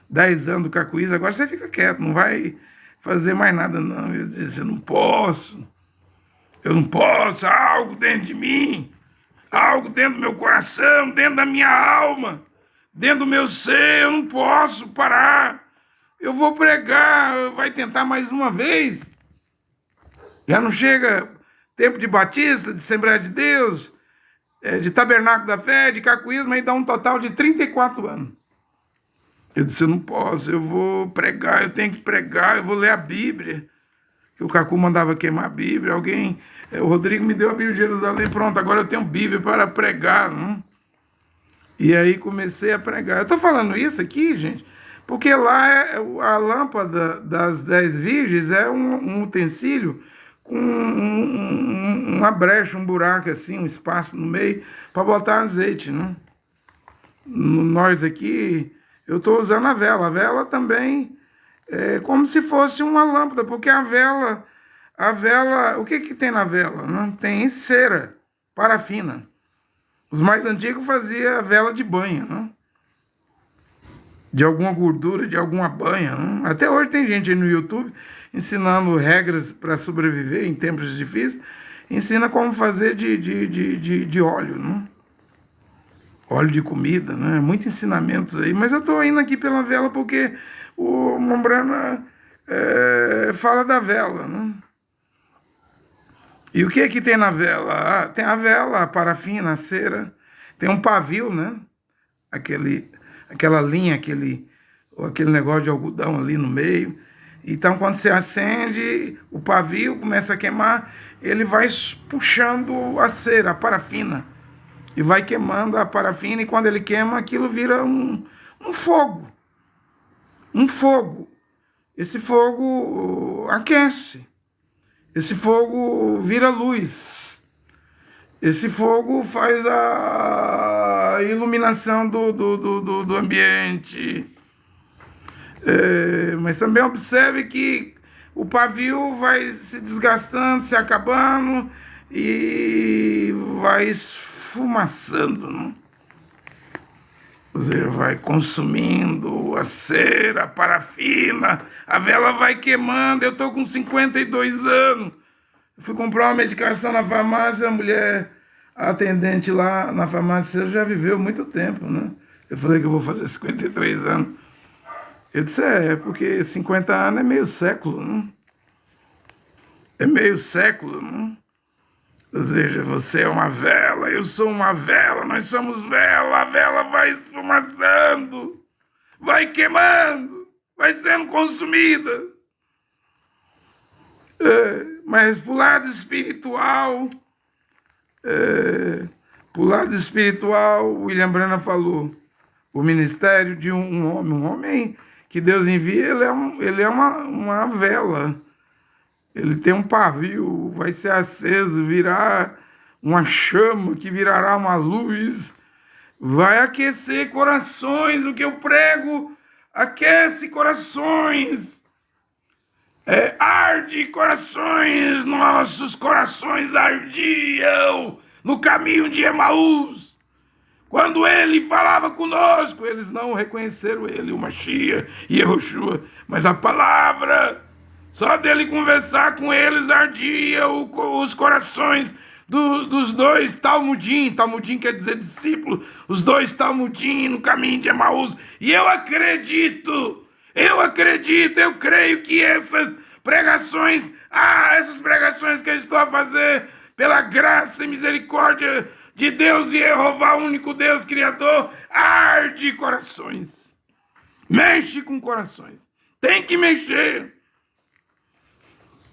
10 anos do Cacuíza, agora você fica quieto, não vai fazer mais nada não. Eu disse: eu não posso, há algo dentro de mim, há algo dentro do meu coração, dentro da minha alma, dentro do meu ser, eu não posso parar, eu vou pregar. Vai tentar mais uma vez? Já não chega tempo de batista, de Assembleia de Deus, de tabernáculo da fé, de cacuísmo, aí dá um total de 34 anos. Eu disse: eu não posso, eu vou pregar, eu tenho que pregar, eu vou ler a Bíblia. Que o Cacu mandava queimar a Bíblia, o Rodrigo me deu a Bíblia de Jerusalém, pronto, agora eu tenho Bíblia para pregar. Né? E aí comecei a pregar. Eu estou falando isso aqui, gente, porque lá a lâmpada das 10 virgens é um utensílio com uma brecha, um buraco assim, um espaço no meio, para botar azeite, né? Nós aqui, eu estou usando a vela. A vela também é como se fosse uma lâmpada, porque a vela, o que tem na vela? Não tem cera, parafina. Os mais antigos faziam vela de banha, né? De alguma gordura, de alguma banha. Né? Até hoje tem gente aí no YouTube ensinando regras para sobreviver em tempos difíceis, ensina como fazer de óleo, né? Óleo de comida, né? Muitos ensinamentos aí, mas eu estou indo aqui pela vela porque o Mambrana fala da vela, né? E o que é que tem na vela? Tem a vela, a parafina, a cera, tem um pavio, né? Aquela linha, aquele negócio de algodão ali no meio. Então, quando você acende, o pavio começa a queimar, ele vai puxando a cera, a parafina, e vai queimando a parafina, e quando ele queima, aquilo vira um fogo. Um fogo. Esse fogo aquece. Esse fogo vira luz. Esse fogo faz a iluminação do ambiente. Mas também observe que o pavio vai se desgastando, se acabando e vai esfumaçando, né? Ou seja, vai consumindo a cera, a parafina, a vela vai queimando. Eu estou com 52 anos. Eu fui comprar uma medicação na farmácia, a mulher, a atendente lá na farmácia, já viveu muito tempo, né? Eu falei que eu vou fazer 53 anos. Eu disse: porque 50 anos é meio século, né? É meio século, né? Ou seja, você é uma vela, eu sou uma vela, nós somos vela, a vela vai esfumaçando, vai queimando, vai sendo consumida. Mas pro lado espiritual, William Branham falou, o ministério de um homem que Deus envia, ele é uma vela. Ele tem um pavio, vai ser aceso, virá uma chama que virará uma luz, vai aquecer corações. O que eu prego aquece corações, arde corações. Nossos corações ardiam no caminho de Emaús. Quando ele falava conosco, eles não reconheceram ele, o Mashiach e Yehoshua, mas a palavra, só dele conversar com eles, ardia os corações dos dois Talmudim. Talmudim quer dizer discípulo. Os dois Talmudim no caminho de Emaús. E eu creio que essas pregações que eu estou a fazer, pela graça e misericórdia de Deus e Jeová, único Deus Criador, arde corações. Mexe com corações. Tem que mexer.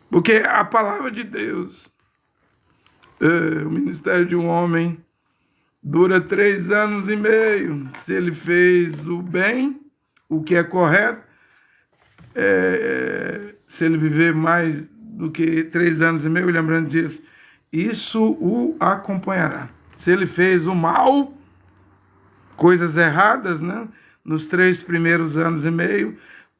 Porque a palavra de Deus, o ministério de um homem, dura 3 anos e meio. Se ele fez o bem, o que é correto, se ele viver mais do que 3 anos e meio, lembrando disso, isso o acompanhará. Se ele fez o mal, coisas erradas, né, nos 3 primeiros anos e meio,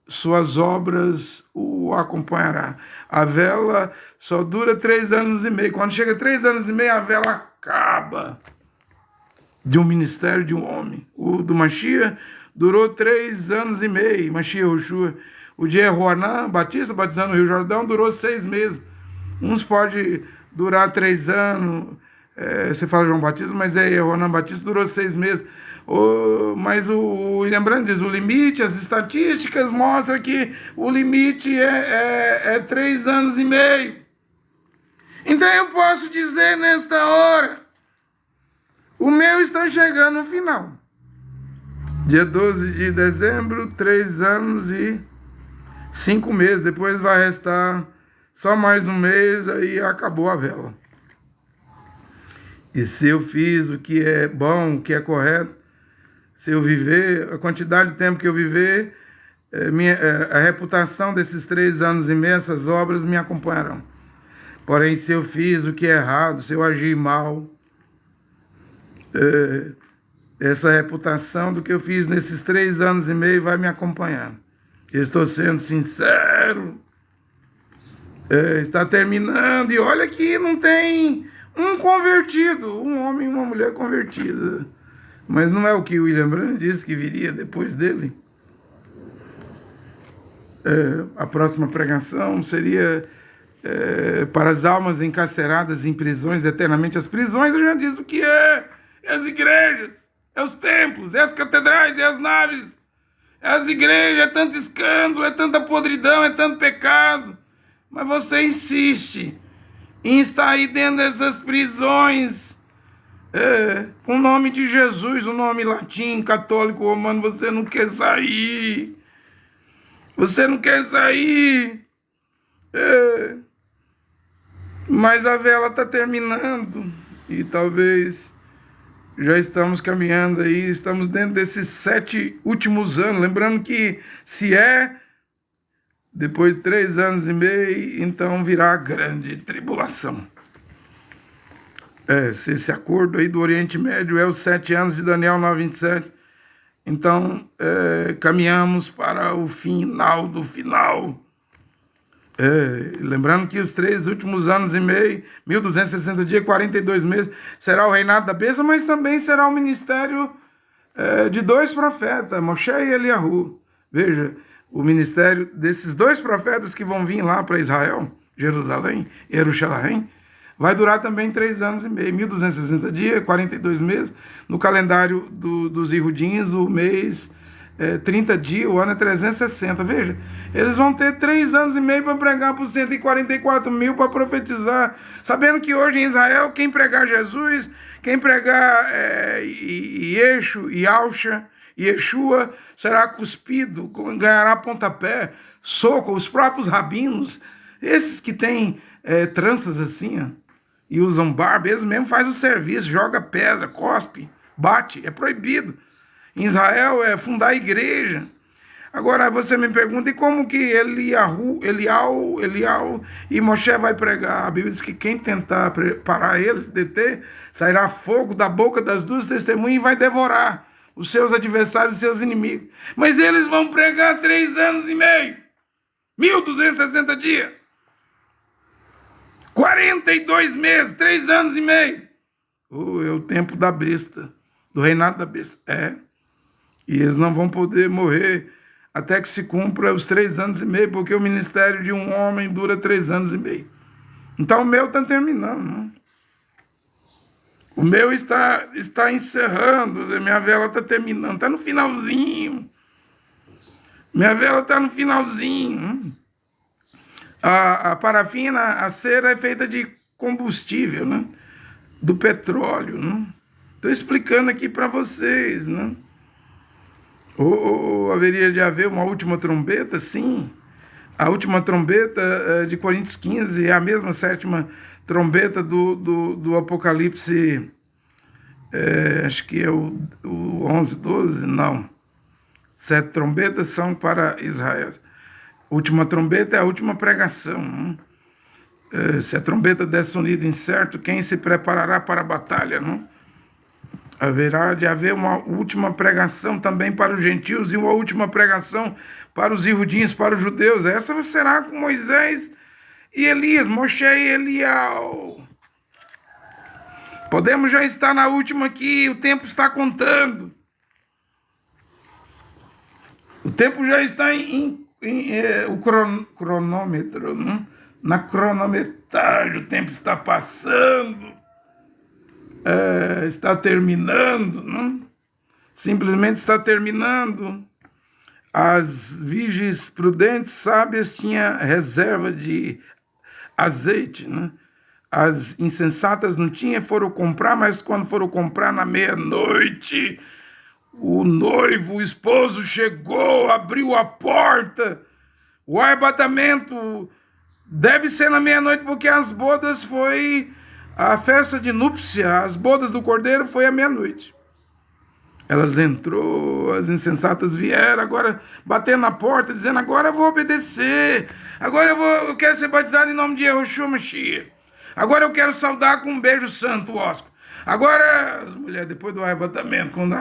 suas obras o acompanhará. A vela só dura 3 anos e meio. Quando chega 3 anos e meio, a vela acaba. De um ministério de um homem. O do Mashiach durou 3 anos e meio. Mashiach Yehoshua. O de Yehoanan Batista, batizando no Rio Jordão, durou 6 meses. Uns pode durar 3 anos. Você fala João Batista, mas Yehoanan Batista durou 6 meses. Mas lembrando disso, o limite, as estatísticas mostram que o limite é 3 anos e meio. Então eu posso dizer nesta hora, o meu está chegando no final. Dia 12 de dezembro, 3 anos e 5 meses. Depois vai restar só mais um mês, aí acabou a vela. E se eu fiz o que é bom, o que é correto, se eu viver, a quantidade de tempo que eu viver, a reputação desses 3 anos e meio, essas obras me acompanharão. Porém, se eu fiz o que é errado, se eu agir mal, essa reputação do que eu fiz nesses 3 anos e meio vai me acompanhar. Eu estou sendo sincero. Está terminando, e olha que não tem um convertido, um homem e uma mulher convertida. Mas não é o que William Branham disse que viria depois dele? A próxima pregação seria para as almas encarceradas em prisões eternamente. As prisões, eu já disse o que é. É as igrejas, é os templos, é as catedrais, é as naves, é as igrejas, é tanto escândalo, é tanta podridão, é tanto pecado. Mas você insiste em estar aí dentro dessas prisões, com o nome de Jesus, o nome latim, católico, romano. Você não quer sair. Você não quer sair. Mas a vela está terminando. E talvez já estamos caminhando aí, estamos dentro desses 7 últimos anos. Lembrando que se depois de 3 anos e meio, então virá a grande tribulação. Se esse acordo aí do Oriente Médio é os 7 anos de Daniel 9:27, então caminhamos para o final do final. Lembrando que os 3 últimos anos e meio, 1260 dias, 42 meses, será o reinado da bênção, mas também será o ministério de 2 profetas, Moshe e Eliahu. Veja, o ministério desses 2 profetas que vão vir lá para Israel, Jerusalém, Jerusalém, vai durar também 3 anos e meio, 1260 dias, 42 meses. No calendário dos Irudins, o mês 30 dias, o ano é 360. Veja, eles vão ter 3 anos e meio para pregar para os 144 mil, para profetizar, sabendo que hoje em Israel, quem pregar Jesus, quem pregar Yeshu, Yeshua, será cuspido, ganhará pontapé, soco. Os próprios rabinos, esses que têm tranças assim, e usam barba, eles mesmo fazem o serviço, joga pedra, cospe, bate, é proibido. Em Israel é fundar a igreja. Agora você me pergunta, e como que Eliau e Moshe vai pregar? A Bíblia diz que quem tentar parar ele, deter, sairá fogo da boca das duas testemunhas e vai devorar os seus adversários e seus inimigos. Mas eles vão pregar 3 anos e meio, 1260 dias, 42 meses, 3 anos e meio. É o tempo da besta, do reinado da besta. E eles não vão poder morrer até que se cumpra os 3 anos e meio, porque o ministério de um homem dura 3 anos e meio. Então o meu está terminando, né? O meu está encerrando, minha vela está terminando, está no finalzinho. Minha vela está no finalzinho. A parafina, a cera é feita de combustível, né? Do petróleo, né? Estou explicando aqui para vocês, né? Ou haveria de haver uma última trombeta? Sim. A última trombeta de Coríntios 15 é a mesma 7ª trombeta do Apocalipse, acho que é o 11, 12, não. 7 trombetas são para Israel. A última trombeta é a última pregação. Né? Se a trombeta der sonido incerto, quem se preparará para a batalha? Né? Haverá de haver uma última pregação também para os gentios e uma última pregação para os irudinhos, para os judeus. Essa será com Moisés e Elias, Moshe e Eliau. Podemos já estar na última aqui, o tempo está contando. O tempo já está o cronômetro, né? Na cronometragem, o tempo está passando. Está terminando, né? Simplesmente está terminando. As virgens prudentes, sábias, tinham reserva de azeite, né? As insensatas não tinham, foram comprar, mas quando foram comprar na meia-noite, o noivo, o esposo chegou, abriu a porta. O arrebatamento deve ser na meia-noite, porque as bodas foi... A festa de núpcia, as bodas do cordeiro, foi à meia-noite. Elas entrou, as insensatas vieram, agora batendo na porta, dizendo, agora eu vou obedecer. Agora eu quero ser batizado em nome de Yahushua Mashiach. Agora eu quero saudar com um beijo santo, Oscar. Agora, as mulheres, depois do arrebatamento, quando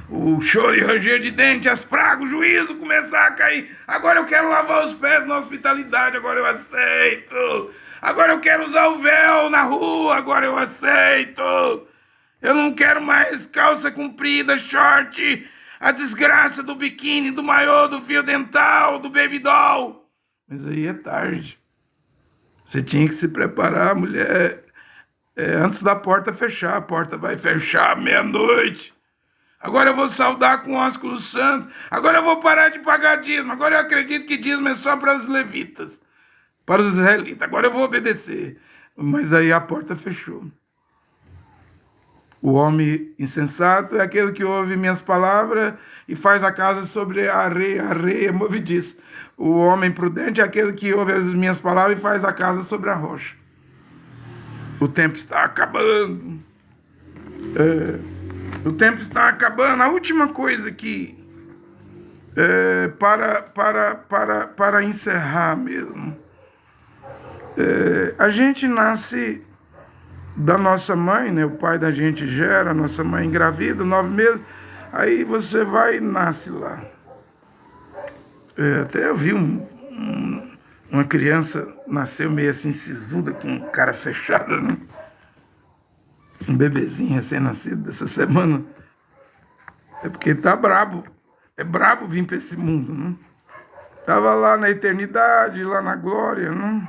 o choro e ranger de dente, as pragas, o juízo começar a cair. Agora eu quero lavar os pés na hospitalidade, agora eu aceito. Agora eu quero usar o véu na rua, agora eu aceito. Eu não quero mais calça comprida, short, a desgraça do biquíni, do maiô, do fio dental, do baby doll. Mas aí é tarde. Você tinha que se preparar, mulher, antes da porta fechar. A porta vai fechar meia-noite. Agora eu vou saudar com ósculo santo. Agora eu vou parar de pagar dízimo. Agora eu acredito que dízimo é só para os levitas, para os israelitas. Agora eu vou obedecer. Mas aí a porta fechou. O homem insensato é aquele que ouve minhas palavras e faz a casa sobre a areia movediça. O homem prudente é aquele que ouve as minhas palavras e faz a casa sobre a rocha. O tempo está acabando. O tempo está acabando. A última coisa aqui, para encerrar mesmo. A gente nasce da nossa mãe, né? O pai da gente gera, a nossa mãe engravida, 9 meses, aí você vai e nasce lá. Até eu vi uma criança nasceu meio assim sisuda, com cara fechada, né? Um bebezinho recém-nascido dessa semana. É porque tá brabo. É brabo vir para esse mundo, né? Tava lá na eternidade, lá na glória, né?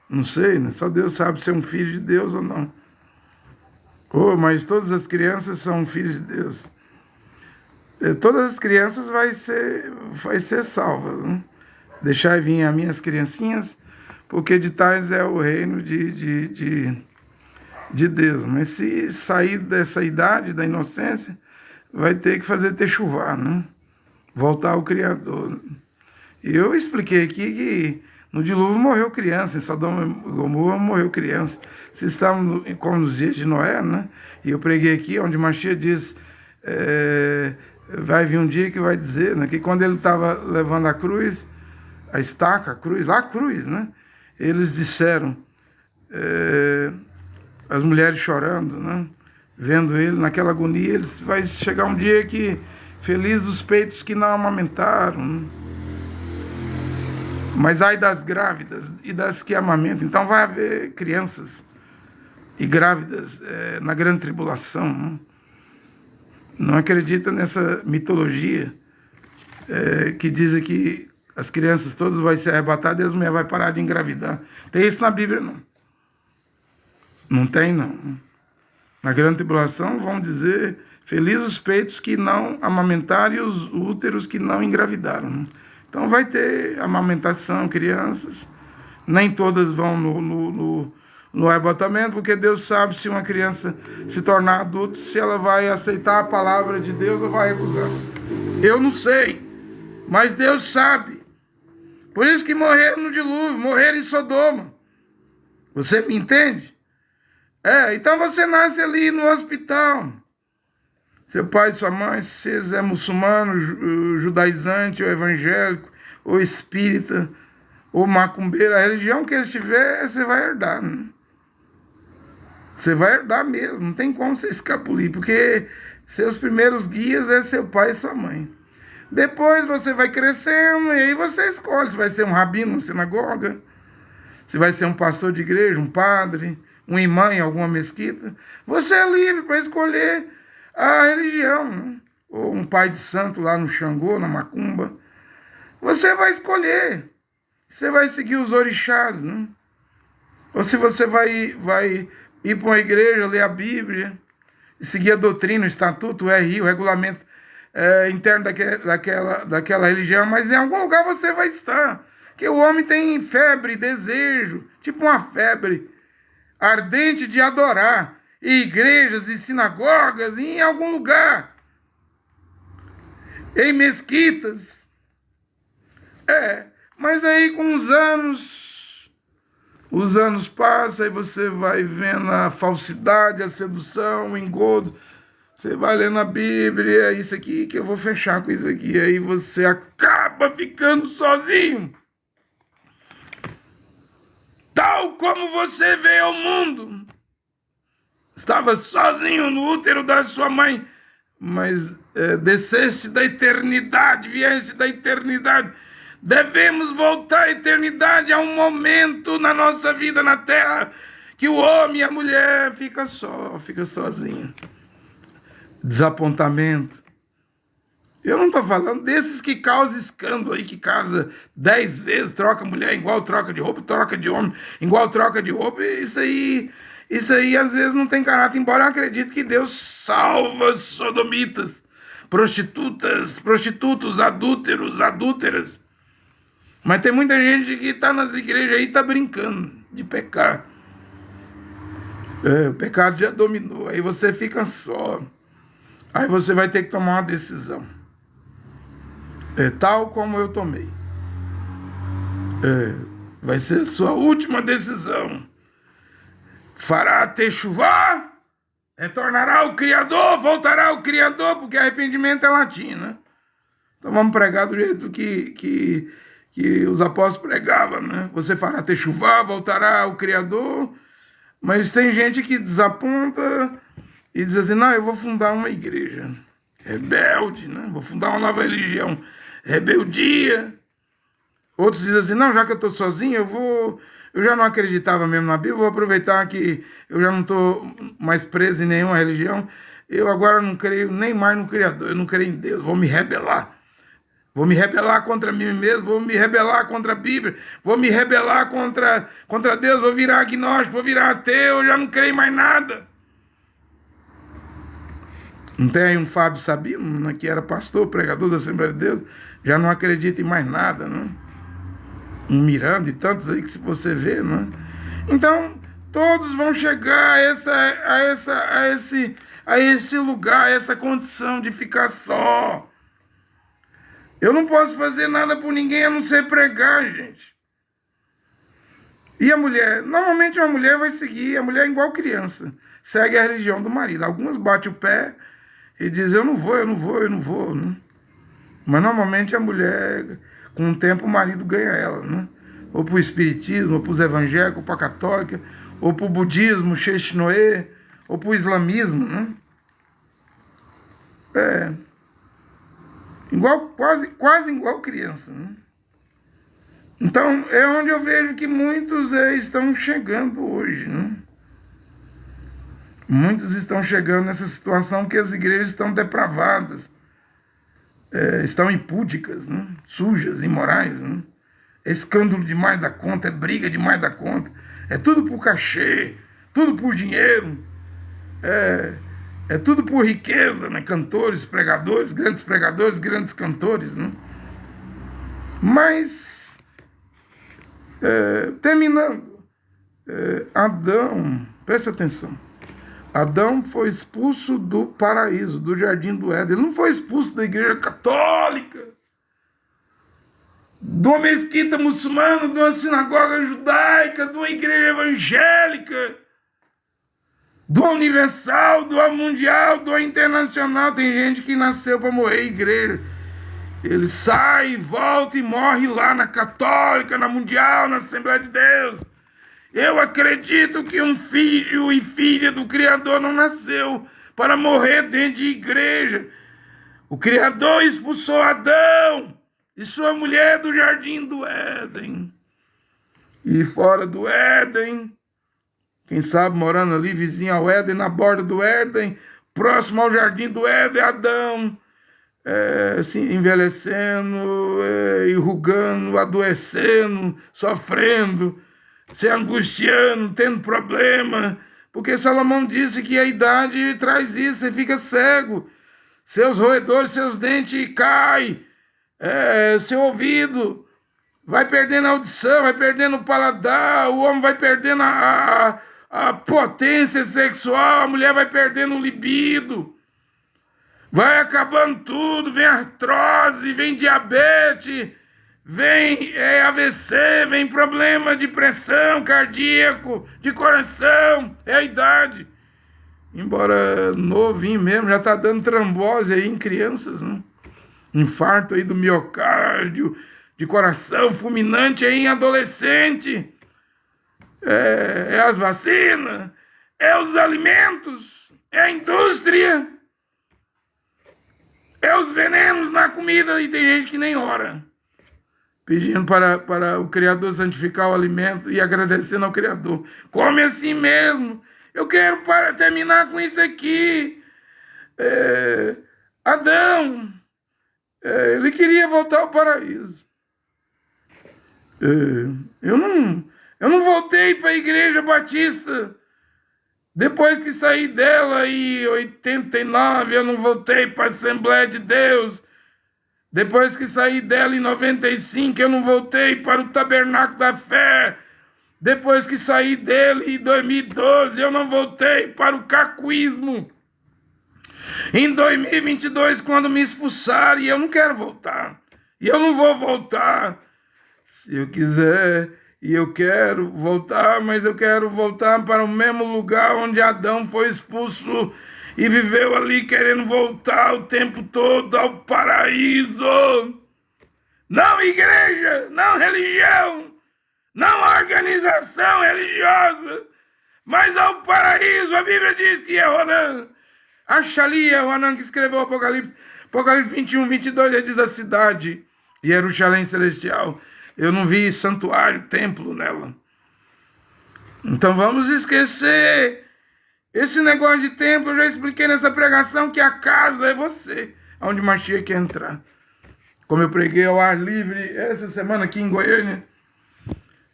Não sei, né? Só Deus sabe se é um filho de Deus ou não. Mas todas as crianças são filhos de Deus. Todas as crianças vai ser salvas, né? Deixai vir as minhas criancinhas, porque de tais é o reino de Deus. Mas se sair dessa idade, da inocência, vai ter que fazer techuvá, né? Voltar ao Criador. E eu expliquei aqui que no dilúvio morreu criança, em Sodoma e Gomorra morreu criança. Se estamos como nos dias de Noé, né? E eu preguei aqui onde Mashiach diz, Vai vir um dia que vai dizer, né, que quando ele estava levando a cruz, a estaca, a cruz, né? Eles disseram, as mulheres chorando, né? Vendo ele naquela agonia, vai chegar um dia que felizes os peitos que não amamentaram, né? Mas ai das grávidas e das que amamentam. Então vai haver crianças e grávidas na grande tribulação, né? Não acredita nessa mitologia que diz que as crianças todas vão ser arrebatadas e as mulheres vão parar de engravidar. Tem isso na Bíblia, não? Não tem, não. Na grande tribulação vão dizer, felizes os peitos que não amamentaram e os úteros que não engravidaram. Então vai ter amamentação, crianças. Nem todas vão no arrebatamento, porque Deus sabe se uma criança se tornar adulta, se ela vai aceitar a palavra de Deus ou vai recusar. Eu não sei, mas Deus sabe. Por isso que morreram no dilúvio, morreram em Sodoma. Você me entende? Então você nasce ali no hospital. Seu pai e sua mãe, se você é muçulmano, judaizante, ou evangélico, ou espírita, ou macumbeiro, a religião que eles tiver, você vai herdar, né? Você vai herdar mesmo, não tem como você escapulir, porque seus primeiros guias é seu pai e sua mãe. Depois você vai crescendo e aí você escolhe se vai ser um rabino na sinagoga, se vai ser um pastor de igreja, um padre, um imã em alguma mesquita. Você é livre para escolher a religião, né? Ou um pai de santo lá no Xangô, na Macumba. Você vai escolher. Você vai seguir os orixás, né? Ou se você vai ir para uma igreja, ler a Bíblia, e seguir a doutrina, o estatuto, o RI, o regulamento interno daquela religião, mas em algum lugar você vai estar. Porque o homem tem febre, desejo, tipo uma febre ardente de adorar, em igrejas e sinagogas, e em algum lugar, em mesquitas. Mas aí com os anos passam, aí você vai vendo a falsidade, a sedução, o engodo. Você vai lendo a Bíblia, é isso aqui que eu vou fechar com isso aqui. Aí você acaba ficando sozinho. Tal como você veio ao mundo. Estava sozinho no útero da sua mãe, mas desceste da eternidade, vieste da eternidade. Devemos voltar à eternidade, a um momento na nossa vida na Terra que o homem e a mulher fica sozinho. Desapontamento. Eu não estou falando desses que causam escândalo aí, que casa 10 vezes, troca mulher igual troca de roupa, troca de homem igual troca de roupa. Isso aí às vezes não tem caráter, embora eu acredite que Deus salva sodomitas, prostitutos, adúlteras. Mas tem muita gente que está nas igrejas aí e está brincando de pecar. O pecado já dominou, aí você fica só. Aí você vai ter que tomar uma decisão. Tal como eu tomei. Vai ser a sua última decisão. Fará techuvá, retornará ao Criador, voltará ao Criador, porque arrependimento é latim, né? Então vamos pregar do jeito que os apóstolos pregavam, né? Você fará techuvá, voltará ao Criador. Mas tem gente que desaponta e diz assim, não, eu vou fundar uma igreja. Rebelde, né? Vou fundar uma nova religião. Rebeldia. Outros dizem assim, não, já que eu estou sozinho, eu já não acreditava mesmo na Bíblia, vou aproveitar que eu já não estou mais preso em nenhuma religião, eu agora não creio nem mais no Criador, eu não creio em Deus, vou me rebelar. Vou me rebelar contra mim mesmo, vou me rebelar contra a Bíblia, vou me rebelar contra Deus, vou virar agnóstico, vou virar ateu, eu já não creio mais nada. Não tem aí um Fábio Sabino, né, que era pastor, pregador da Assembleia de Deus, já não acredita em mais nada, né? Um Miranda e tantos aí que se você vê, né? Então, todos vão chegar a esse lugar, a essa condição de ficar só. Eu não posso fazer nada por ninguém a não ser pregar, gente. E a mulher? Normalmente uma mulher vai seguir, a mulher é igual criança, segue a religião do marido. Algumas batem o pé e diz, eu não vou, eu não vou, eu não vou, né? Mas normalmente a mulher, com o tempo, o marido ganha ela, né? Ou para o espiritismo, ou para os evangélicos, ou para a católica, ou para o budismo, Sheshnoe, ou para o islamismo, né? É igual, quase igual criança, né? Então, é onde eu vejo que muitos estão chegando hoje, né? Muitos estão chegando nessa situação que as igrejas estão depravadas, estão impúdicas, né? Sujas, imorais, né? É escândalo demais da conta, é briga demais da conta, é tudo por cachê, tudo por dinheiro, é tudo por riqueza, né? Cantores, pregadores, grandes cantores, né? Mas, terminando, Adão, presta atenção, Adão foi expulso do paraíso, do jardim do Éden. Ele não foi expulso da igreja católica, de uma mesquita muçulmana, de uma sinagoga judaica, de uma igreja evangélica, do universal, do mundial, do internacional. Tem gente que nasceu para morrer em igreja. Ele sai, volta e morre lá na católica, na mundial, na Assembleia de Deus. Eu acredito que um filho e filha do Criador não nasceu para morrer dentro de igreja. O Criador expulsou Adão e sua mulher do jardim do Éden. E fora do Éden, quem sabe morando ali vizinho ao Éden, na borda do Éden, próximo ao jardim do Éden, Adão, se envelhecendo, enrugando, adoecendo, sofrendo, se angustiando, tendo problema, porque Salomão disse que a idade traz isso, você fica cego, seus roedores, seus dentes caem, seu ouvido vai perdendo a audição, vai perdendo o paladar, o homem vai perdendo a potência sexual, a mulher vai perdendo o libido, vai acabando tudo, vem artrose, vem diabetes, vem AVC, vem problema de pressão cardíaco, de coração, é a idade. Embora novinho mesmo, já está dando trombose aí em crianças, né? Infarto aí do miocárdio, de coração fulminante aí em adolescente. É as vacinas, é os alimentos, é a indústria, é os venenos na comida, e tem gente que nem ora, pedindo para o Criador santificar o alimento e agradecendo ao Criador. Come assim mesmo. Eu quero terminar com isso aqui. Adão, ele queria voltar ao paraíso. Eu não voltei para a Igreja Batista. Depois que saí dela em 89, eu não voltei para a Assembleia de Deus. Depois que saí dela em 95, eu não voltei para o Tabernáculo da Fé. Depois que saí dele em 2012, eu não voltei para o cacuísmo. Em 2022, quando me expulsaram, e eu não quero voltar. E eu não vou voltar. Se eu quiser, e eu quero voltar, mas eu quero voltar para o mesmo lugar onde Adão foi expulso e viveu ali querendo voltar o tempo todo ao paraíso. Não igreja, não religião, não organização religiosa, mas ao paraíso. A Bíblia diz que Yohanan, Achali Yohanan, que escreveu o Apocalipse 21, 22, ele diz a cidade, Jerusalém Celestial. Eu não vi santuário, templo nela. Então vamos esquecer esse negócio de templo. Eu já expliquei nessa pregação que a casa é você, onde Mashiach quer entrar. Como eu preguei ao ar livre essa semana aqui em Goiânia,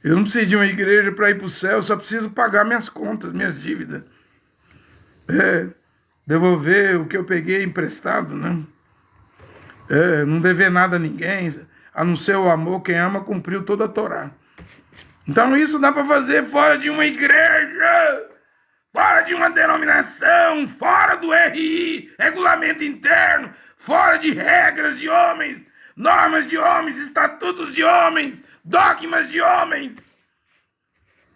eu não preciso de uma igreja para ir para o céu, eu só preciso pagar minhas contas, minhas dívidas. Devolver o que eu peguei emprestado, né? Não dever nada a ninguém, a não ser o amor. Quem ama cumpriu toda a Torá. Então isso dá para fazer fora de uma igreja, fora de uma denominação, fora do RI, regulamento interno, fora de regras de homens, normas de homens, estatutos de homens, dogmas de homens.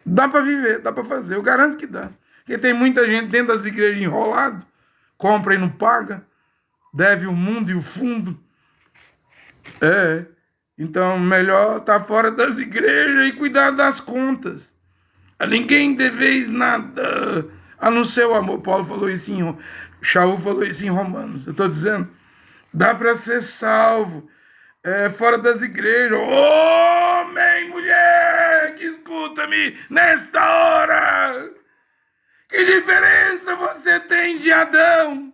Dá para viver, dá para fazer, eu garanto que dá. Porque tem muita gente dentro das igrejas enrolado, compra e não paga, deve o mundo e o fundo. Então melhor estar fora das igrejas e cuidar das contas. A ninguém deveis nada, a não ser o amor. Paulo falou isso Shaul falou isso em Romanos. Eu estou dizendo, dá para ser salvo fora das igrejas. Homem, mulher, que escuta-me nesta hora. Que diferença você tem de Adão?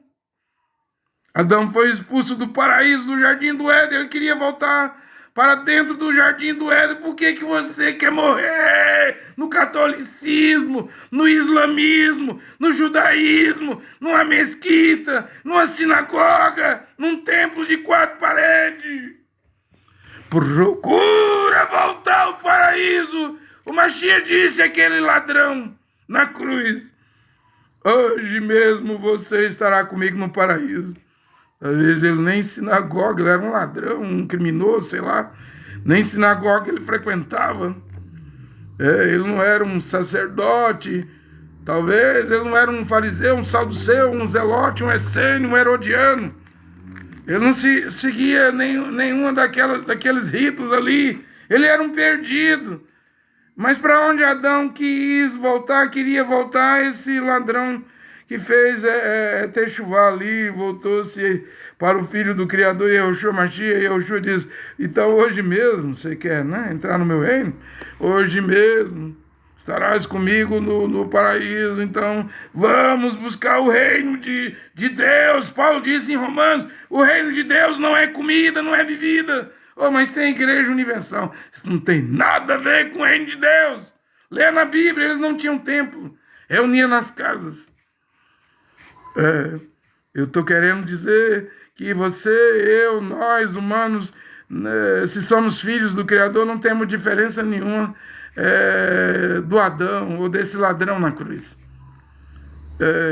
Adão foi expulso do paraíso, do jardim do Éden. Ele queria voltar para dentro do jardim do Éden. Por que você quer morrer no catolicismo, no islamismo, no judaísmo, numa mesquita, numa sinagoga, num templo de 4 paredes? Procura voltar ao paraíso. O Mashiach disse àquele ladrão na cruz: hoje mesmo você estará comigo no paraíso. Às vezes ele nem sinagoga, ele era um ladrão, um criminoso, sei lá. Nem sinagoga ele frequentava. Ele não era um sacerdote. Talvez ele não era um fariseu, um saduceu, um zelote, um essênio, um herodiano. Ele não seguia nenhuma daqueles ritos ali. Ele era um perdido. Mas para onde Adão queria voltar, esse ladrão que fez techuvá ali, voltou-se para o Filho do Criador, Yehoshua Mashiach. E Yehoshua diz: então hoje mesmo, você quer entrar no meu reino? Hoje mesmo estarás comigo no paraíso. Então vamos buscar o reino de Deus. Paulo disse em Romanos: o reino de Deus não é comida, não é bebida. Mas tem igreja universal. Isso não tem nada a ver com o reino de Deus. Lê na Bíblia, eles não tinham templo. Reuniam nas casas. Eu estou querendo dizer que você, eu, nós, humanos, se somos filhos do Criador, não temos diferença nenhuma do Adão ou desse ladrão na cruz.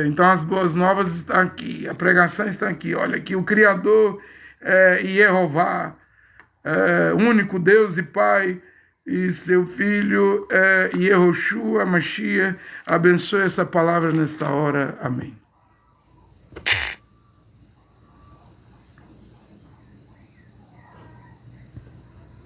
Então as boas novas estão aqui, a pregação está aqui. Olha aqui, o Criador Yehová, único Deus e Pai, e seu Filho Yehoshua Mashiach, abençoe essa palavra nesta hora. Amém.